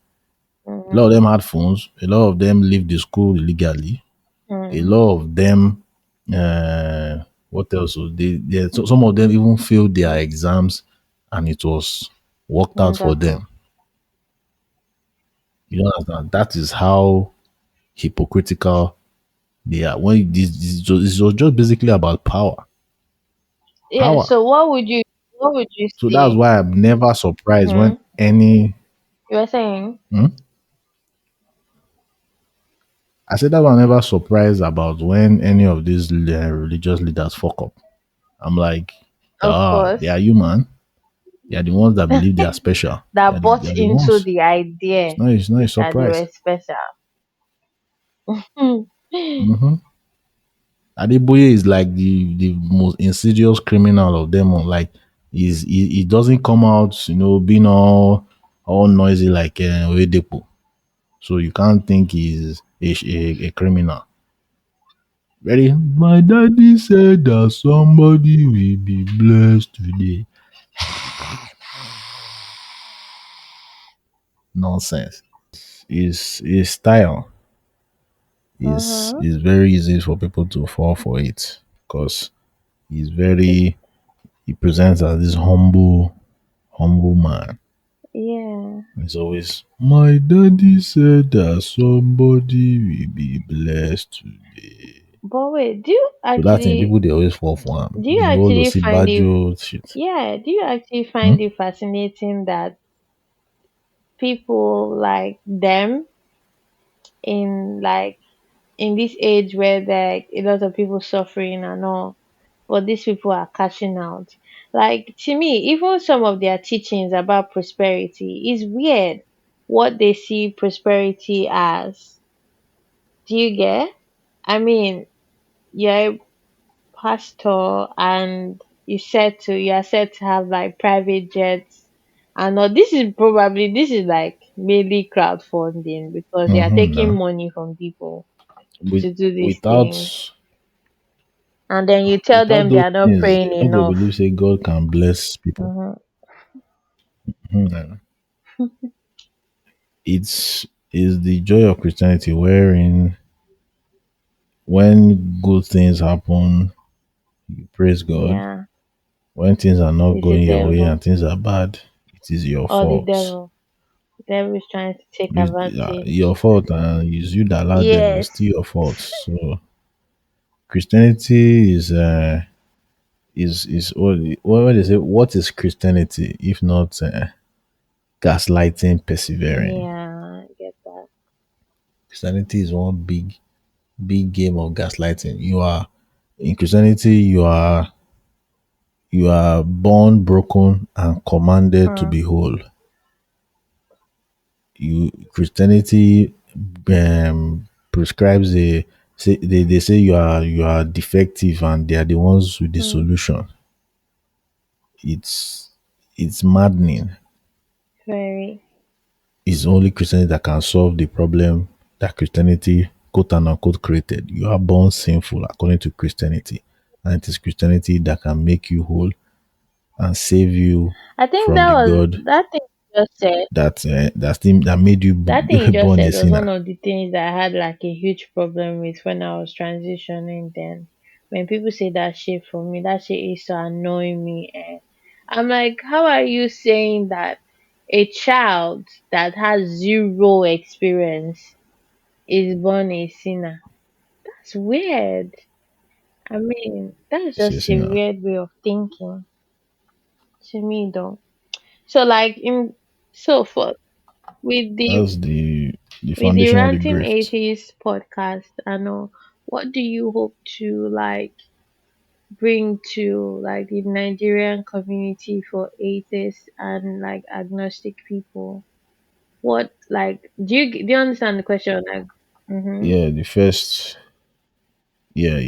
A lot of Mm-hmm. them had phones. A lot of them lived the school illegally. A Mm. lot of them, uh, what else? Some of them even failed their exams, and it was worked out for Wonderful. them. You know, that is how hypocritical they are. When this was just basically about power, Yeah. power. So what would you So that's say? why I'm never surprised when Mm-hmm. any. You were saying? Hmm? I said that I'm never surprised about when any of these religious leaders fuck up. I'm like, Of they course. are human. They are the ones that believe they are special. They are That the, bought they are the into ones. the idea It's not a that they were surprise. special. Mm. Mm-hmm. Adeboye is like the most insidious criminal of them all. Like he doesn't come out, being all noisy like Oyedepo. So you can't think he's a criminal. Very, my daddy said that somebody will be blessed today. Nonsense. His style Uh-huh. is very easy for people to fall for it because he's very he presents as this humble man. Yeah. It's always, my daddy said that somebody will be blessed today. But wait, So that thing, people they always fall for him. do you The whole actually find it Osibajo shit. yeah, do you actually Hmm? find it fascinating that people like them in like in this age where there a lot of people suffering and all, but these people are cashing out. Like to me, even some of their teachings about prosperity is weird. What they see prosperity as. Do you get? I mean, you're a pastor and you are said to have like private jets and all. This is like mainly crowdfunding because they are taking No. money from people With, to do these things. without And then you tell without them they those are not things, praying I go enough. believe say God can bless people. Mhm. Mhm. It's is the joy of Christianity wherein when good things happen, you praise God. Yeah, When things are not it's the going your way devil and things are bad, it is your or the fault. devil. The devil is trying to take Your advantage. fault, and it's you that allowed them. It's Yes. still your fault. So Christianity is what they say. What is Christianity if not gaslighting, persevering? Yeah, I get that. Christianity is one big game of gaslighting. You are in Christianity. You are born broken and commanded to Hmm. be whole. You Christianity prescribes a say they say you are defective and they are the ones with the Hmm. solution. It's it's maddening. Very. It's only Christianity that can solve the problem that Christianity quote and unquote created. You are born sinful according to Christianity, and it is Christianity that can make you whole and save you I think from the God that thing you just said. that made you That thing you just born a said was one sinner. of the things that I had like a huge problem with when I was transitioning. Then, when people say that shit for me, that shit is so annoying me. And I'm like, how are you saying that a child that has zero experience is born a sinner? That's weird. I mean, that's It's a just a sinner. weird way of thinking to me, though. So, like in so for with That's the with the foundation of the Ranting grift. Atheist podcast, I know what do you hope to like bring to like the Nigerian community for atheists and like agnostic people? What like do you understand the question? Like, mm-hmm. Yeah, the first. Yeah.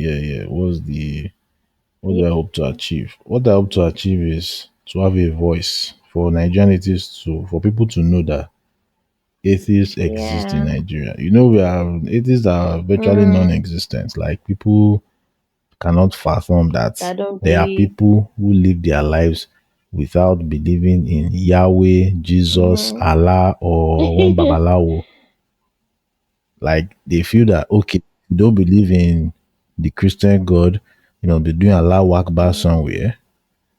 What do I hope to achieve? What I hope to achieve is to have a voice for Nigerian atheists to for people to know that atheists exist in Yeah. Nigeria. We have atheists that are virtually Mm, non-existent. Like people cannot fathom that I don't there are believe. people who live their lives without believing in Yahweh, Jesus, Mm-hmm. Allah, or one Babalawo. Like they feel that okay, you don't believe in the Christian God, they're doing Allah Akbar mm-hmm. somewhere.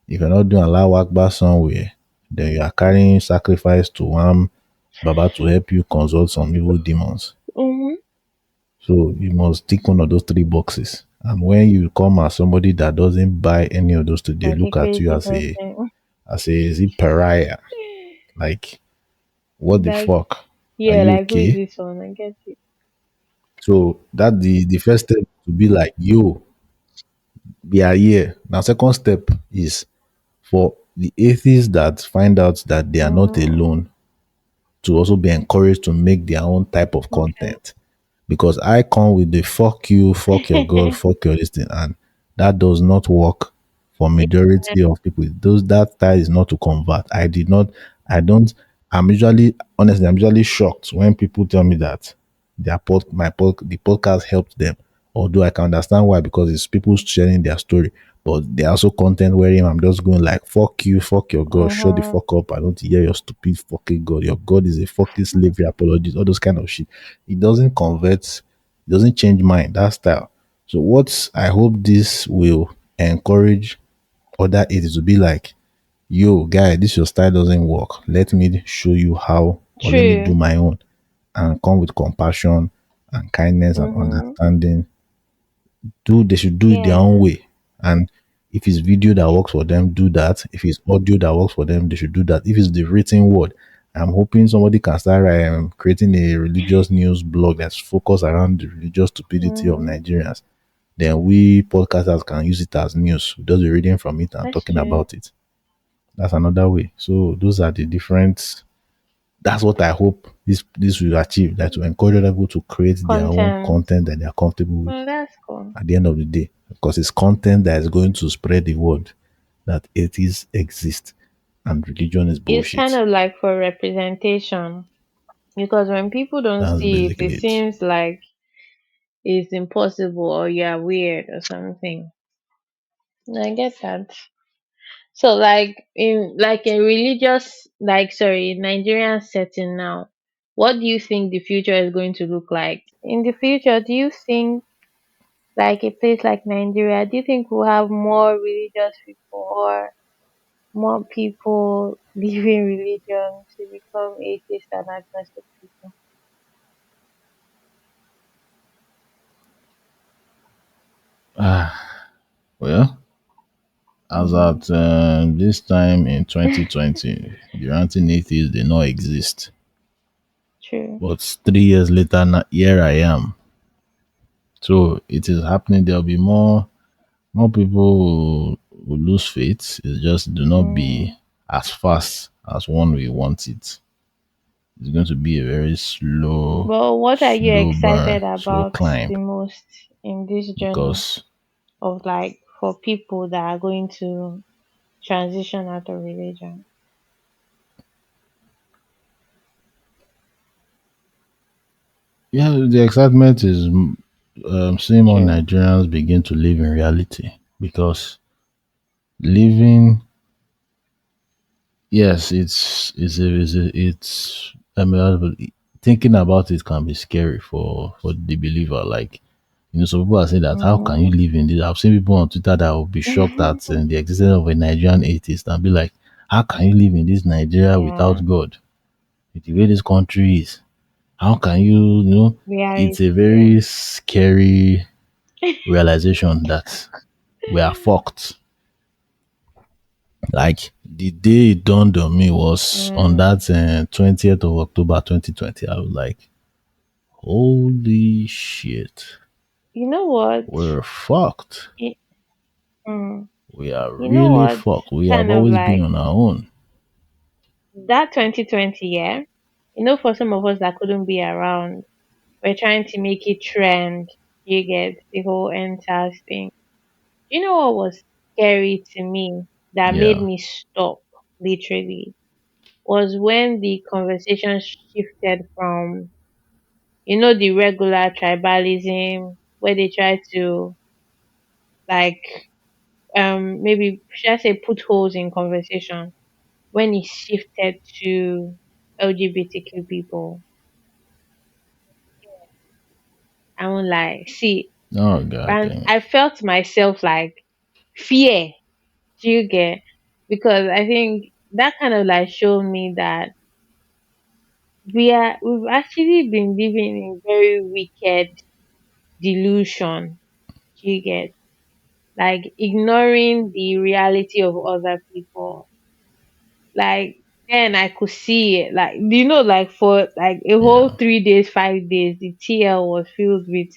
If you're not doing Allah Akbar somewhere, then you are carrying sacrifice to one Baba to help you consult some evil demons. So you must tick one of those three boxes. And when you come as somebody that doesn't buy any of those, they Like a look at you crazy person. as a is it pariah. Like what the Like fuck? Are yeah, you like who is okay? this one? I get it. So that the first step to be like, yo, we are here. Now second step is for the atheists that find out that they are not Mm-hmm. alone to also be encouraged to make their own type of Okay. content. Because I come with the fuck you, fuck your God, fuck your this thing, and that does not work for majority of people. Those that is not to convert. I don't I'm usually shocked when people tell me that the podcast helped them. Although I can understand why, because it's people sharing their story, but they are also content wherein I'm just going like, fuck you, fuck your God, shut the Mm-hmm. fuck up. I don't hear your stupid fucking God. Your God is a fucking slavery apologist, all those kind of shit. It doesn't convert, it doesn't change mind, that style. So what I hope this will encourage other atheists to be like, yo, guy, this your style doesn't work. Let me show you how, or let me do True. my own, and come with compassion and kindness and Mm-hmm. understanding. They should do it their own Yeah. way. And if it's video that works for them, do that. If it's audio that works for them, they should do that. If it's the written word, I'm hoping somebody can start creating a religious news blog that's focused around the religious stupidity of Mm-hmm. Nigerians. Then we podcasters can use it as news. We just be reading from it and That's talking true. about it. That's another way. So those are the different. That's what I hope this will achieve. That to encourage other people to create their own Content. content that they are comfortable with That's cool. at the end of the day, because it's content that is going to spread the word that atheists exist and religion is It's kind bullshit. of like for representation because when people don't That's see it, it basically it. seems like it's impossible or you're weird or something. I get that. So like in religious Nigerian setting now, what do you think the future is going to look like? In the future, do you think like a place like Nigeria, do you think we'll have more religious people or more people leaving religion to become atheists and agnostic people? Well, as Mm-hmm. at this time in 2020, the ranting atheists did not exist. True. But 3 years later, here I am. So it is happening. There'll be more people who lose faith. It just do not be Mm. as fast as one we want it. It's going to be a very But what are you slow burn, excited slow about climb. the most in this journey Because of like for people that are going to transition out of religion? yeah, the excitement is seeing more True. Nigerians begin to live in reality. Because living, yes, it's I mean, thinking about it can be scary for the believer. Like, some people are saying that how can you Mm-hmm. live in this? I've seen people on Twitter that will be shocked at the existence of a Nigerian atheist and be like, how can you live in this Nigeria Yeah. without God? With the way this country is, how can you? It's Reality. a Yeah. very scary realization that we are fucked. Like the day it dawned on me was on Mm. that 20th of October 2020. I was like, holy shit, You know what? we're fucked. Y- Mm. We are You know really what? fucked. We have Kind of always been like on our own. that 2020 year. For some of us that couldn't be around, we're trying to make it trend. You get the whole entire thing. You know what was scary to me that made Yeah. me stop literally was when the conversation shifted from the regular tribalism where they try to like maybe should I say put holes in conversation when it shifted to LGBTQ people. I won't lie. See, Oh god and damn I it. felt myself like fear. Do you get? Because I think that kind of like showed me that we've actually been living in very wicked delusion. Do you get? Like ignoring the reality of other people. Like then I could see it. Like like for like a whole Yeah. 3 days, 5 days, the TL was filled with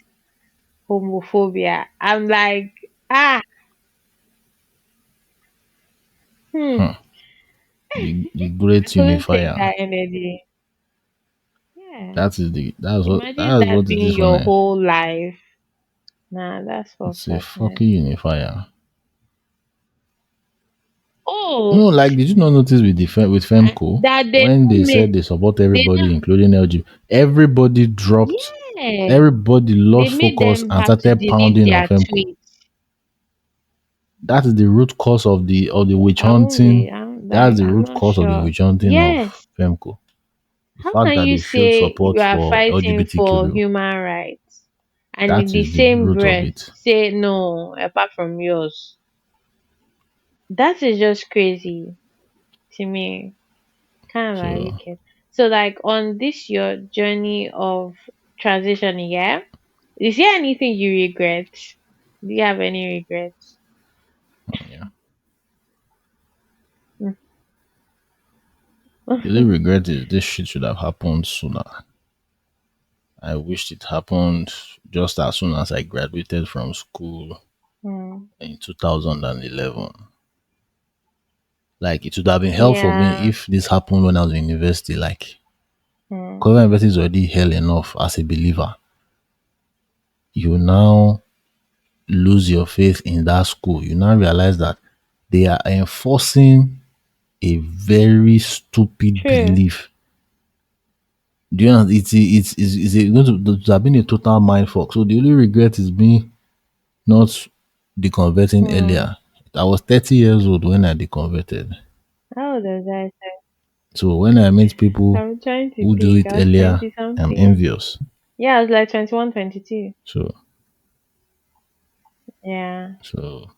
homophobia. I'm like, ah, hmm, The I great couldn't take unifier. that energy. Yeah. That Imagine is that what it being is for your me. whole life. Nah, that's It's fucked a up, man. fucking unifier. No, No, like did you not notice with with Femco that they when don't they make, said they support they everybody, don't, including LG, everybody dropped, yeah, everybody they lost made focus them and have to started delete pounding on their Femco. tweets. That is the root cause of the witch I won't be, hunting. I'm That's like, the I'm root not cause of the sure. witch hunting of Yes. Femco. The How fact can that you they showed say support you are for fighting LGBTQ for people. human rights and in That the is the same root of breath it. say no apart from yours? That is just crazy to me. Kind of like So wicked. So like on this your journey of transition, yeah? Is there anything you regret? Do you have any regrets? yeah. Mm. The only regret is this shit should have happened sooner. I wished it happened just as soon as I graduated from school Mm. in 2011. Like it would have been hell for me Yeah. if this happened when I was in university. Like Mm. Covenant University is already hell enough as a believer. You now lose your faith in that school. You now realize that they are enforcing a very stupid True. belief. Do you know? Going to have been a total mind fuck. So the only regret is me not deconverting Mm. earlier. I was 30 years old when I deconverted. How old was I? So when I meet people I'm trying to who do think. it I was earlier, 20 I'm something. envious. Yeah, I was like 21, 22. So Yeah. so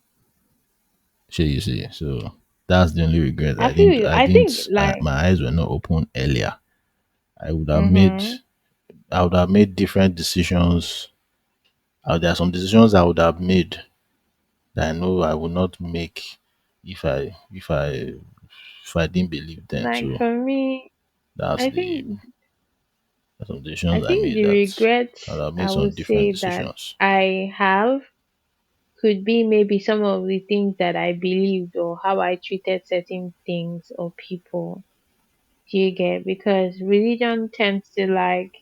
sure you see. So that's the only regret. I feel you. I think My like, eyes were not open earlier. I would have made mm-hmm. I would have made different decisions. There are some decisions I would have made that I know I would not make if I didn't believe then. Like So for me, that's I the think that's some I decisions I think made the that regret I would have made I some would different say that decisions. I have could be maybe some of the things that I believed or how I treated certain things or people. Do you get? Because religion tends to like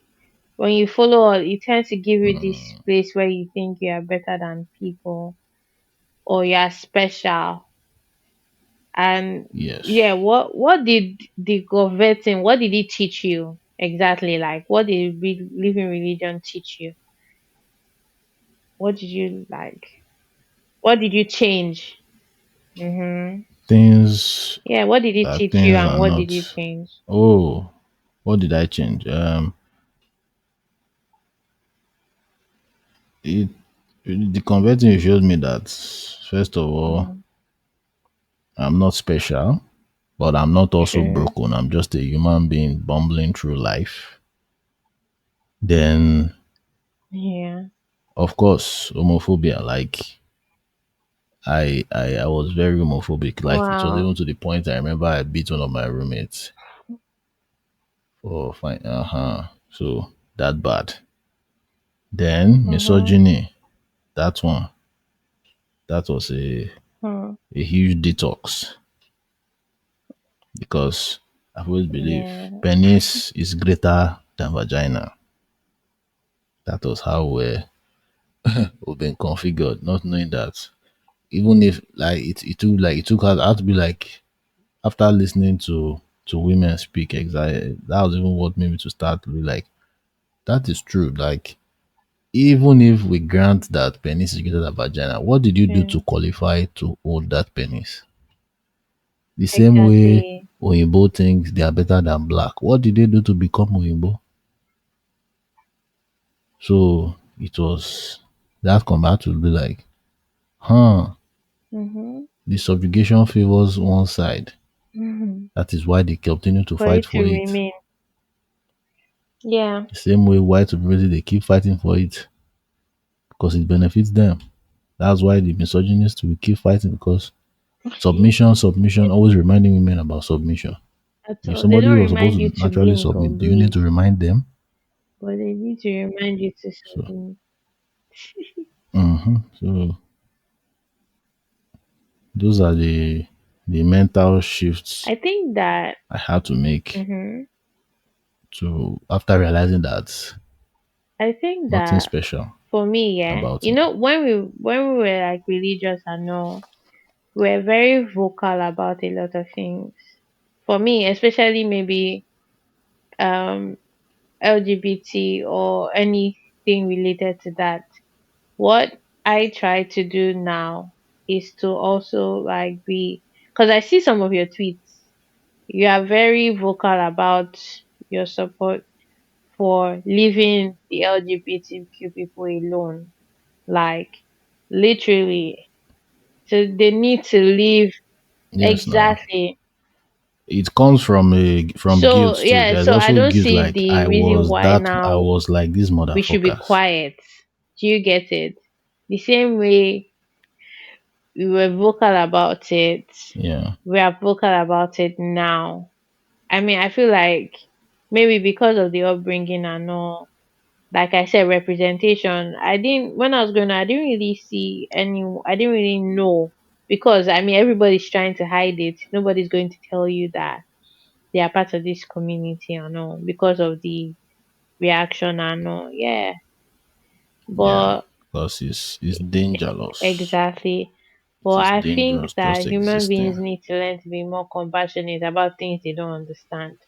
when you follow all, it tends to give you this place where you think you are better than people or you are special. And yeah, Yes. what did the converting, what did it teach you exactly? Like what did living religion teach you? What did you like? What did you change? Mm-hmm. Things Yeah, what did it teach you things and are what did you not. change? Oh, what did I change? It the converting showed me that first of all, Mm, I'm not special, but I'm not also true. broken. I'm just a human being bumbling through life. Then, Yeah. of course, homophobia. Like I was very homophobic. Like it was even Wow. to the point I remember I beat one of my roommates for fine. So that bad. Then Mm-hmm. misogyny. That one. That was Hmm. a huge detox because I've always believed Yeah. penis is greater than vagina. That was how we've been configured, not knowing that even if like it took us I had to be like after listening to women speak exactly that was even what made me to start to be like that is true. Like even if we grant that penis is greater than vagina, what did you do to True. qualify to hold that penis? The same way Exactly. Oyinbo thinks they are better than black. What did they do to become Oyinbo? So it was that combat to be like, huh, Mm-hmm. the subjugation favors one side. Mm-hmm. That is why they continue to For fight it to for it. remain. Yeah. The same way white supremacy, they keep fighting for it because it benefits them. That's why the misogynists will keep fighting because submission, always reminding women about submission. At If all. They somebody don't was supposed remind to you to naturally blink or submit, do you need breathe, to remind them? but they need to remind you to So, submit. so those are the mental shifts I think that I had to make hmm to after realizing that I think nothing that special for me, yeah, about me. when we were like religious and all, we're very vocal about a lot of things. For me, especially maybe um LGBT or anything related to that. What I try to do now is to also like be, because I see some of your tweets. You are very vocal about your support for leaving the LGBTQ people alone. Like literally. So they need to leave Yes, now exactly. it comes from guilt So too. yeah, There's so I also don't guilt see like the reason why I now was like these we should be motherfuckers. quiet. Do you get it? The same way we were vocal about it, Yeah. we are vocal about it now. I mean, I feel like maybe because of the upbringing and all, like I said, representation. I didn't when I was growing up, I didn't really see any. I didn't really know because I mean everybody's trying to hide it. Nobody's going to tell you that they are part of this community and all because of the reaction and all. Yeah, Yeah. but Because it's dangerous. exactly. But It is I think dangerous just that human existing. beings need to learn to be more compassionate about things they don't understand.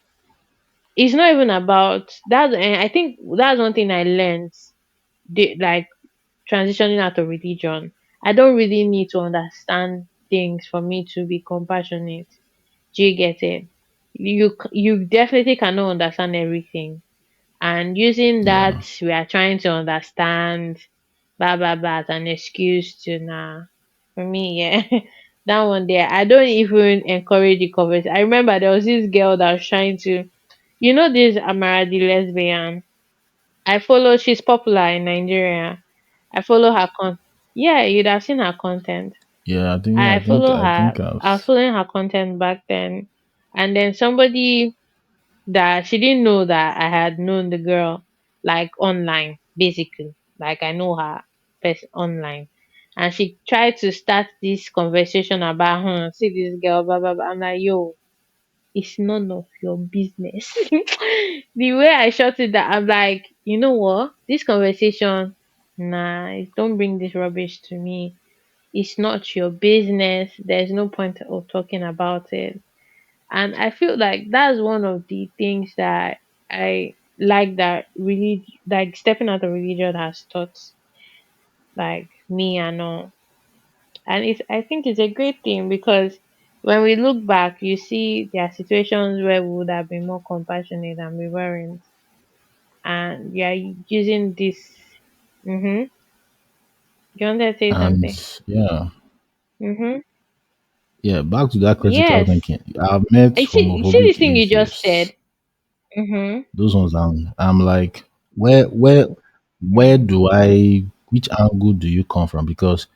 It's not even about that. And I think that's one thing I learned. Like transitioning out of religion, I don't really need to understand things for me to be compassionate. Do you get it? You definitely cannot understand everything, and using Yeah. that we are trying to understand blah blah blah as an excuse to nah. For me, yeah, that one there, I don't even encourage the conversation. I remember there was this girl that was trying to, this Amara the lesbian. I follow. She's popular in Nigeria. I follow her Yeah, you'd have seen her content. Yeah, I think I follow I her. think I've I was following her content back then, and then somebody that she didn't know that I had known the girl like online, basically. Like I know her online. And she tried to start this conversation about her, see this girl, blah blah blah. I'm like, yo, it's none of your business. The way I shut it down, I'm like, you know what? This conversation, nah, don't bring this rubbish to me. It's not your business. There's no point of talking about it. And I feel like that's one of the things that I like that really like stepping out of religion has taught like me and all. And it's I think it's a great thing because when we look back you see there are situations where we would have been more compassionate and we weren't. And yeah, using this. Mm-hmm. You wanted to say and something? yeah. Mm-hmm. Yeah, back to that critical Yes. thinking. I've met You see this homophobic thing you just said? atheists. Mm-hmm. Those ones I'm like, where Mm. do I which angle do you come from? Because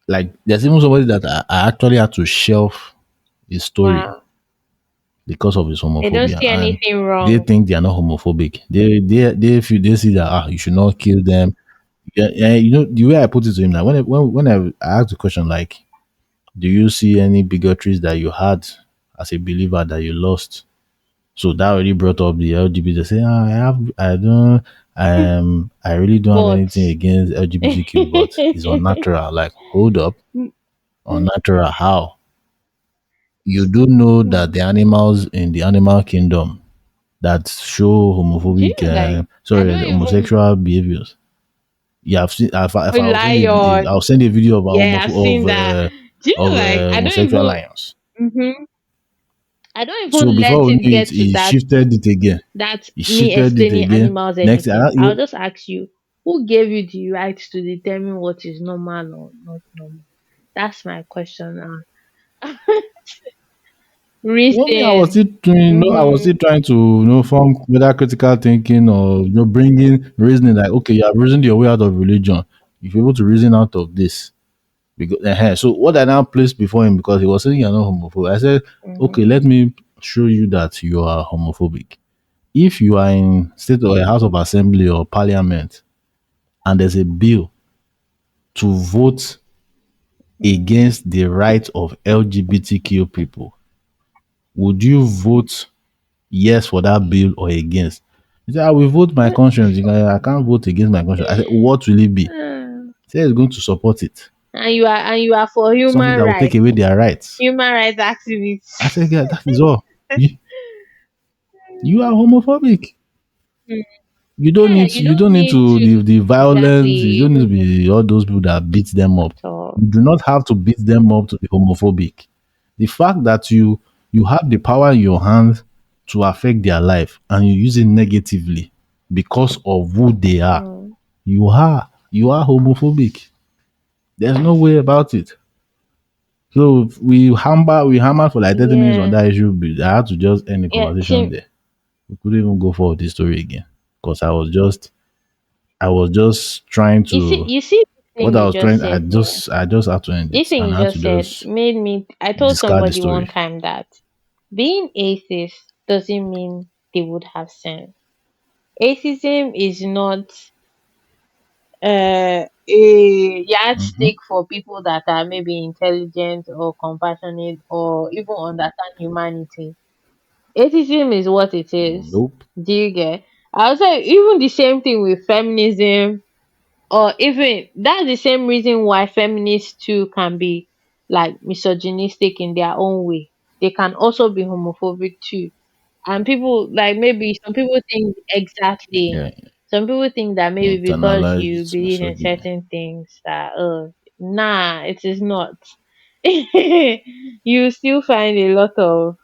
like there's even somebody that I actually had to shelf his story Wow. because of his They don't homophobia, see and anything they wrong. think they are not homophobic. They feel they see that you should not kill them. Yeah, yeah, you know the way I put it to him, like when I asked the question like, do you see any bigotries that you had as a believer that you lost? So that already brought up the LGBT. Say, I really don't have But anything against LGBTQ, but it's unnatural. Like, hold up, unnatural? How? You do know that the animals in the animal kingdom that show do you homophobic, like I don't even homosexual behaviors. Yeah, I've seen. If I'll send lion. I'll send a video of Yeah, I've seen that. Do you like I don't homosexual even lions. hmm I don't So even before let we it knew it, get to he that shifted it again. He me shifted it explaining again. animals Next, anything. I'll just ask you, who gave you the right to determine what is normal or not normal? That's my question now. well, me, I was Reason. still doing, no, I was Mm-hmm. still trying to, form whether critical thinking or, bringing reasoning like, okay, you have reasoned your way out of religion. If you're able to reason out of this, because, so what I now placed before him, because he was saying you're not homophobic, I said, okay, Mm-hmm. let me show you that you are homophobic. If you are in state or a house of assembly or parliament and there's a bill to vote Mm-hmm. against the right of LGBTQ people, would you vote yes for that bill or against? He said, I will vote my conscience. I can't vote against my conscience. I said, what will it be? He said he's going to support it. and you are for Something human that will take rights, away their rights. human rights I activists. said, yeah, that is all. You are homophobic. Mm. You Yeah, to you you don't don't need need to to the violence, you exactly don't need to be all those people that beat them up. at all. You do not have to beat them up to be homophobic. The fact that you have the power in your hands to affect their life and you use it negatively because of who they are, Mm. you are homophobic. There's no way about it. So we hammer for like 30 minutes on Yeah, that issue. But I had to just end the yeah. conversation there. We couldn't even go for this story again because I was just trying to You see this what thing I you was just trying I said, yeah. just I just had to end This it thing and you I had to just said just made me. I told discard the somebody one story. time that being atheist doesn't mean they would have sense. Atheism is not a Hmm. yardstick for people that are maybe intelligent or compassionate or even understand humanity. Atheism is what it is. Nope. Do you get? I would say even the same thing with feminism, or even that's the same reason why feminists too can be like misogynistic in their own way. They can also be homophobic too. And people like maybe some people think exactly. Yeah. Some people think that maybe because you Internalized believe in misogyny. certain things that nah, it is not. You still find a lot of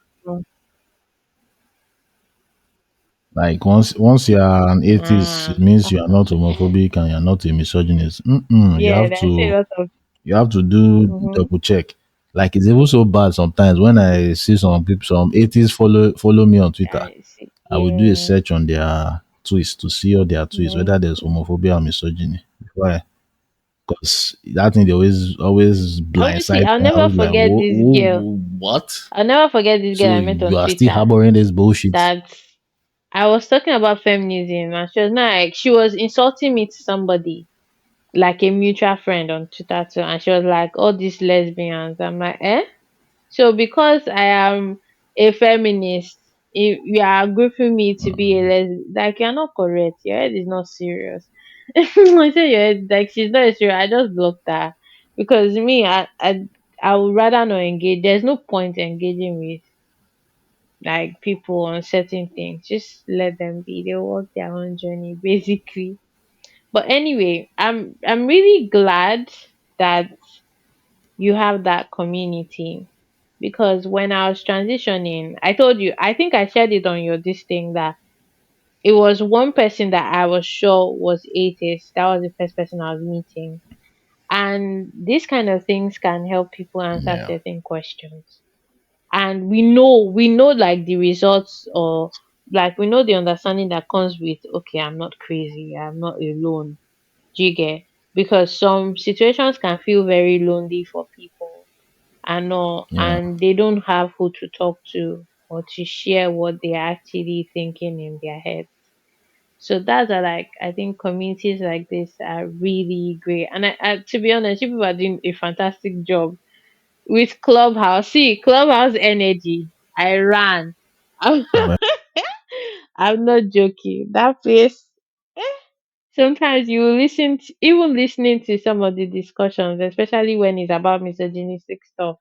Like once you are an atheist, it means you are uh, not homophobic and you are not a misogynist. Mm-mm, you yeah, have there's a to lot of you have to do mhm. double check. Like it's even so bad sometimes when I see some people, some atheists follow me on Twitter. I see. I will do a Yeah, search on their tweets to see all their tweets, yeah. whether there's homophobia or misogyny. Why? Because that thing they always Honestly, blindside I'll me. I never was like, forget this girl. what? I'll never forget this girl So I met you on are still Twitter harboring this bullshit? that I was talking about feminism and she was not like she was insulting me to somebody, like a mutual friend on Twitter too, and she was like, all these lesbians. I'm like, eh? So because I am a feminist, if you are grouping me to be a lesbian, like you're not correct. Your head is not serious. I said your head like she's not serious. I just blocked her because me, I would rather not engage. There's no point engaging with like people on certain things. Just let them be. They'll walk their own journey, basically. But anyway, I'm really glad that you have that community because when I was transitioning, I told you, I think I shared it on your this thing that it was one person that I was sure was atheist. That was the first person I was meeting. And these kind of things can help people answer Yeah, certain questions. And we know like the results, or like we know the understanding that comes with, okay, I'm not crazy, I'm not alone. Do you get? Because some situations can feel very lonely for people and all, yeah. and they don't have who to talk to or to share what they're actually thinking in their head. So that's why, like, I think communities like this are really great. And to be honest, you people are doing a fantastic job with Clubhouse. See, Clubhouse energy. I ran. I'm, I'm I'm not joking. That place. eh, Sometimes you will even listening to some of the discussions, especially when it's about misogynistic stuff.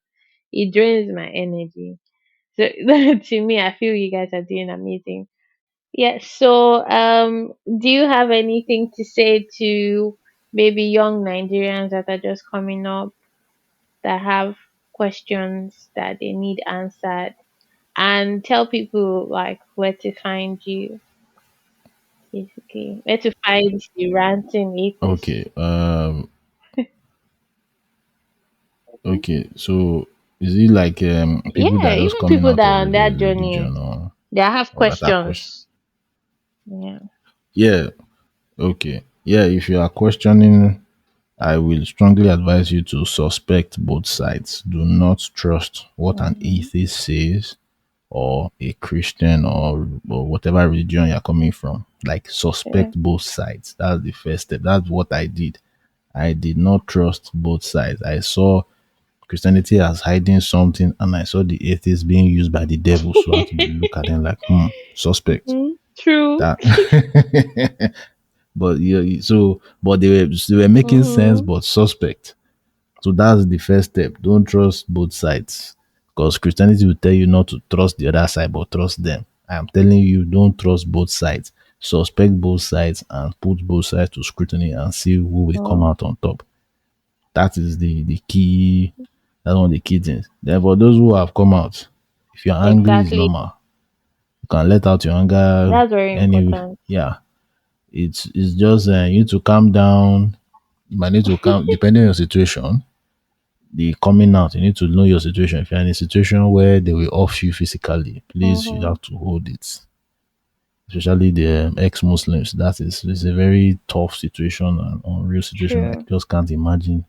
It drains my energy. So to me, I feel you guys are doing amazing. Yeah. So, do you have anything to say to maybe young Nigerians that are just coming up that have questions that they need answered, and tell people like where to find you, basically where to find the ranting atheist. okay. Okay. So is it like people Yeah, that are just even coming people out that of are on their religion journey, or they have that are question? questions. Yeah. Yeah. Okay. Yeah. If you are questioning, I will strongly advise you to suspect both sides. Do not trust what an Mm-hmm. atheist says or a Christian or whatever religion you're coming from. Like Yeah. suspect both sides. That's the first step. That's what I did. I did not trust both sides. I saw Christianity as hiding something, and I saw the atheists being used by the devil. So I had to look at them like, suspect. Mm, true. That, but yeah, so but they were making sense, Mm-hmm. but suspect. So that's the first step. Don't trust both sides. Because Christianity will tell you not to trust the other side, but trust them. I am telling you, don't trust both sides. Suspect both sides and put both sides to scrutiny and see who will come Mm, out on top. That is the key. That's one of the key things. Then for those who have come out, if you're angry, it's exactly. normal. You can let out your anger That's very any. important. Yeah, it's just you need to calm down. You might need to calm depending on your situation. The coming out, you need to know your situation. If you're in a situation where they will off you physically, please you Mm-hmm. have to hold it. Especially the ex-Muslims, that is a very tough situation and unreal situation. I True. just can't imagine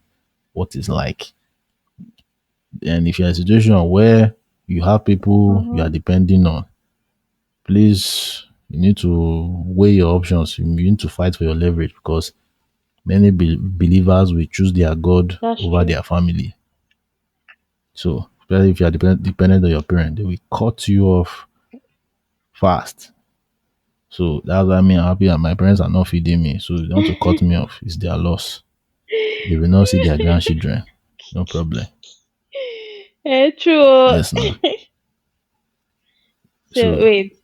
what it's like. And if you're in a situation where you have people you are Mm-hmm. depending on, please you need to weigh your options. You need to fight for your leverage because many believers will choose their God That's over true. their family. So, especially if you are dependent on your parent, they will cut you off fast. So that's why I'm happy that my parents are not feeding me. So they want to cut me off. It's their loss. They will not see their grandchildren. No problem. True. Yes, now. So So wait,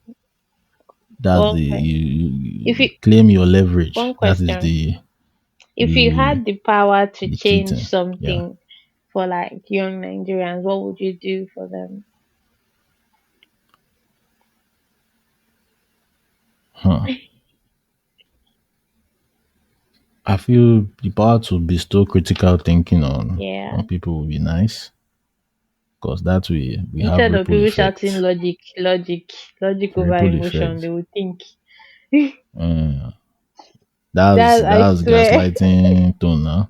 that's one the que- if you you claim your leverage. one That is question. If you the had the power to the key change thing. Yeah. something for like young Nigerians, what would you do for them? Huh. I feel the power to bestow critical thinking Yeah. on people would be nice because that we have Instead of ripple people shouting effect. logic over Ripple emotion, they effect. would think. Uh, that's That I that's swear. gaslighting tone now.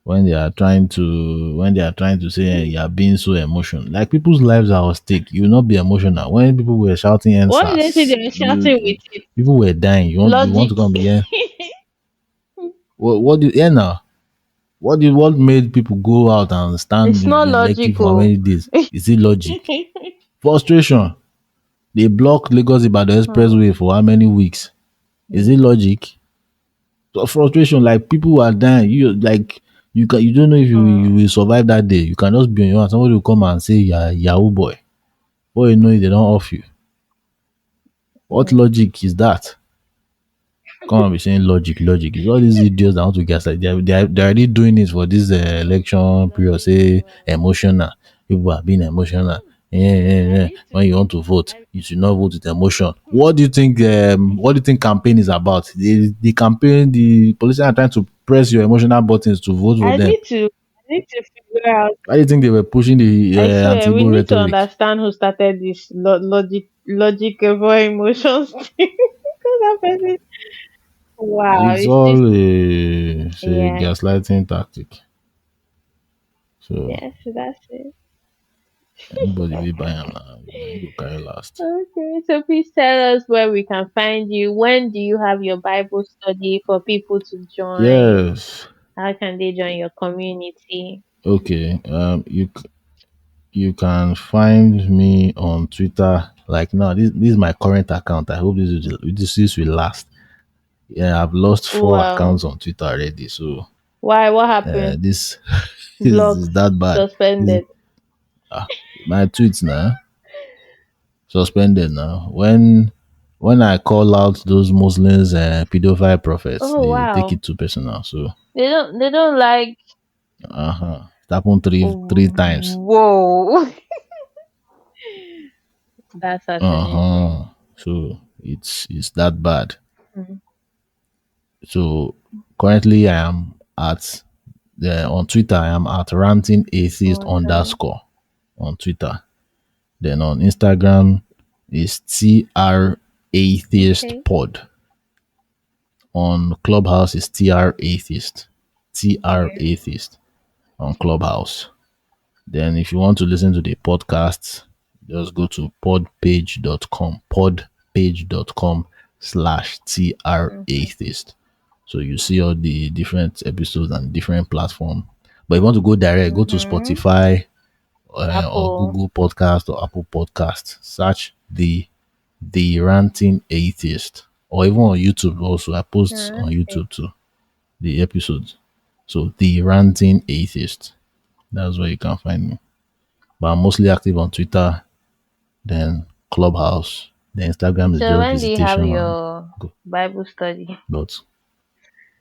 When they are trying to say you are being so emotional, like people's lives are at stake. You will not be emotional when people were shouting What did they say answers. they were You shouting with it? people were dying. You want to Logic. come be here. What do yeah now? What made people go out and stand It's not in Lekki for how logical. many days? Is it logic? Frustration. They block Lagos Ibadan Hmm. expressway for how many weeks? Is it Hmm. logic? So frustration, like people are dying. You don't know if you Hmm. will survive that day. You can just be on your own. Somebody will come and say you're Yahoo boy. Before you know it, they don't off you. What Hmm. logic is that? Come and be saying logic. It's all these idiots that want to get like they're already doing it for this election period. Say emotional. People are being emotional. When you want to vote, you should not vote with emotion. What do you think? What do you think campaign is about? The campaign, the politicians are trying to press your emotional buttons to vote for I them. need to I need to figure out. Why do you think they were pushing the I swear we anti-Igbo need to rhetoric? understand who started this logic over emotions thing. 'Cause that person- wow, It's it's just all a say yeah. gaslighting tactic. So Yes, that's it. anybody we buy am na you go carry last. Okay, so please tell us where we can find you. When do you have your Bible study for people to join? Yes. How can they join your community? Okay. You can find me on Twitter. Like now, this is my current account. I hope this will last. Yeah, I've lost four Wow. accounts on Twitter already. So Why? What happened? this is Blocked, that bad. This suspended. my tweets now suspended now. When I call out those Muslims pedophile prophets, Oh they take wow. it too personal. So They don't like it happened three times. whoa. That's fascinating. So it's that bad. Mm. So currently I am at on Twitter I am at ranting atheist Okay. underscore on Twitter. Then on Instagram is TR Atheist Okay. Pod. On Clubhouse is TR Atheist. TR Okay. Atheist on Clubhouse. Then if you want to listen to the podcast, just go to podpage.com Okay. /TR Atheist. So you see all the different episodes and different platform. But if you want to go direct, go to Mm-hmm. Spotify or Apple. Google Podcast or Apple Podcast. Search the Ranting Atheist, or even on YouTube. Also, I post on Okay. YouTube too the episodes. So the Ranting Atheist. That's where you can find me. But I'm mostly active on Twitter, then Clubhouse. The Instagram is So just when do you have visitation and your go. Bible study But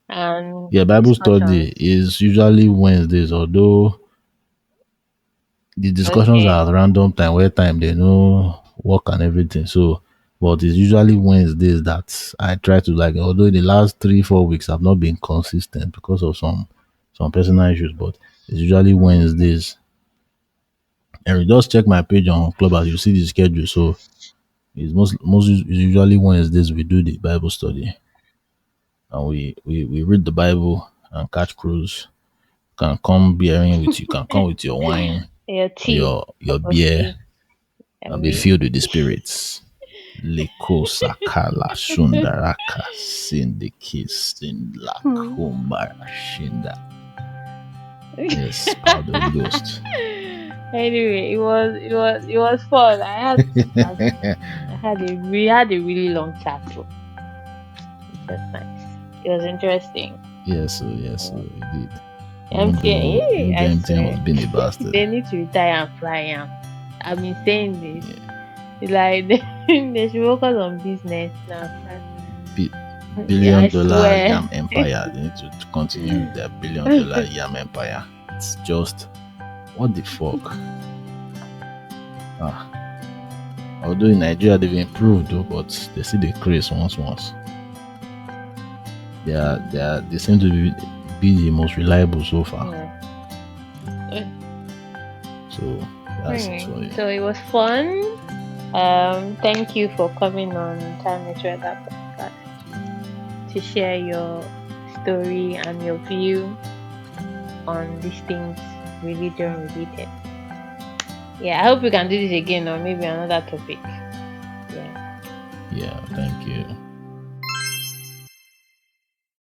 and yeah, Bible study discussions? is usually Wednesdays, although the discussions Okay. are at random time where time they know work and everything. So but it's usually Wednesdays that I try to like, although in the last 3 4 weeks I've not been consistent because of some personal issues, but it's usually Wednesdays. And you just check my page on Clubhouse, you see the schedule. So it's it's usually Wednesdays we do the Bible study, and we read the Bible and catch cruise. Can come bearing with you, can come with your wine Your or tea, your cup of beer tea. and be Abi. filled with the spirits. Liko sakala sundaraka sindiki Hmm. sindlakumbara shinda. Yes, power of the Holy Ghost. Anyway, it was fun. We had a really long chat, so which was nice. It was interesting. Yes, so Mm. indeed. MTN, Even though I MTN swear, was being a bastard. they need to retire and fly am. I've been saying this. It's like they should focus on business now. Bi- Yeah, I $1 billion swear. yam empire. They need to continue with their $1 billion yam empire. It's just what the fuck. Ah, although in Nigeria they've improved though, but they see the craze once. They seem to be the most reliable so far. Yeah. So that's it for Anyway, you. so it was fun. Thank you for coming on Time is Weather podcast to share your story and your view on these things religion related. Yeah, I hope we can do this again or maybe another topic. Yeah. Yeah, thank you.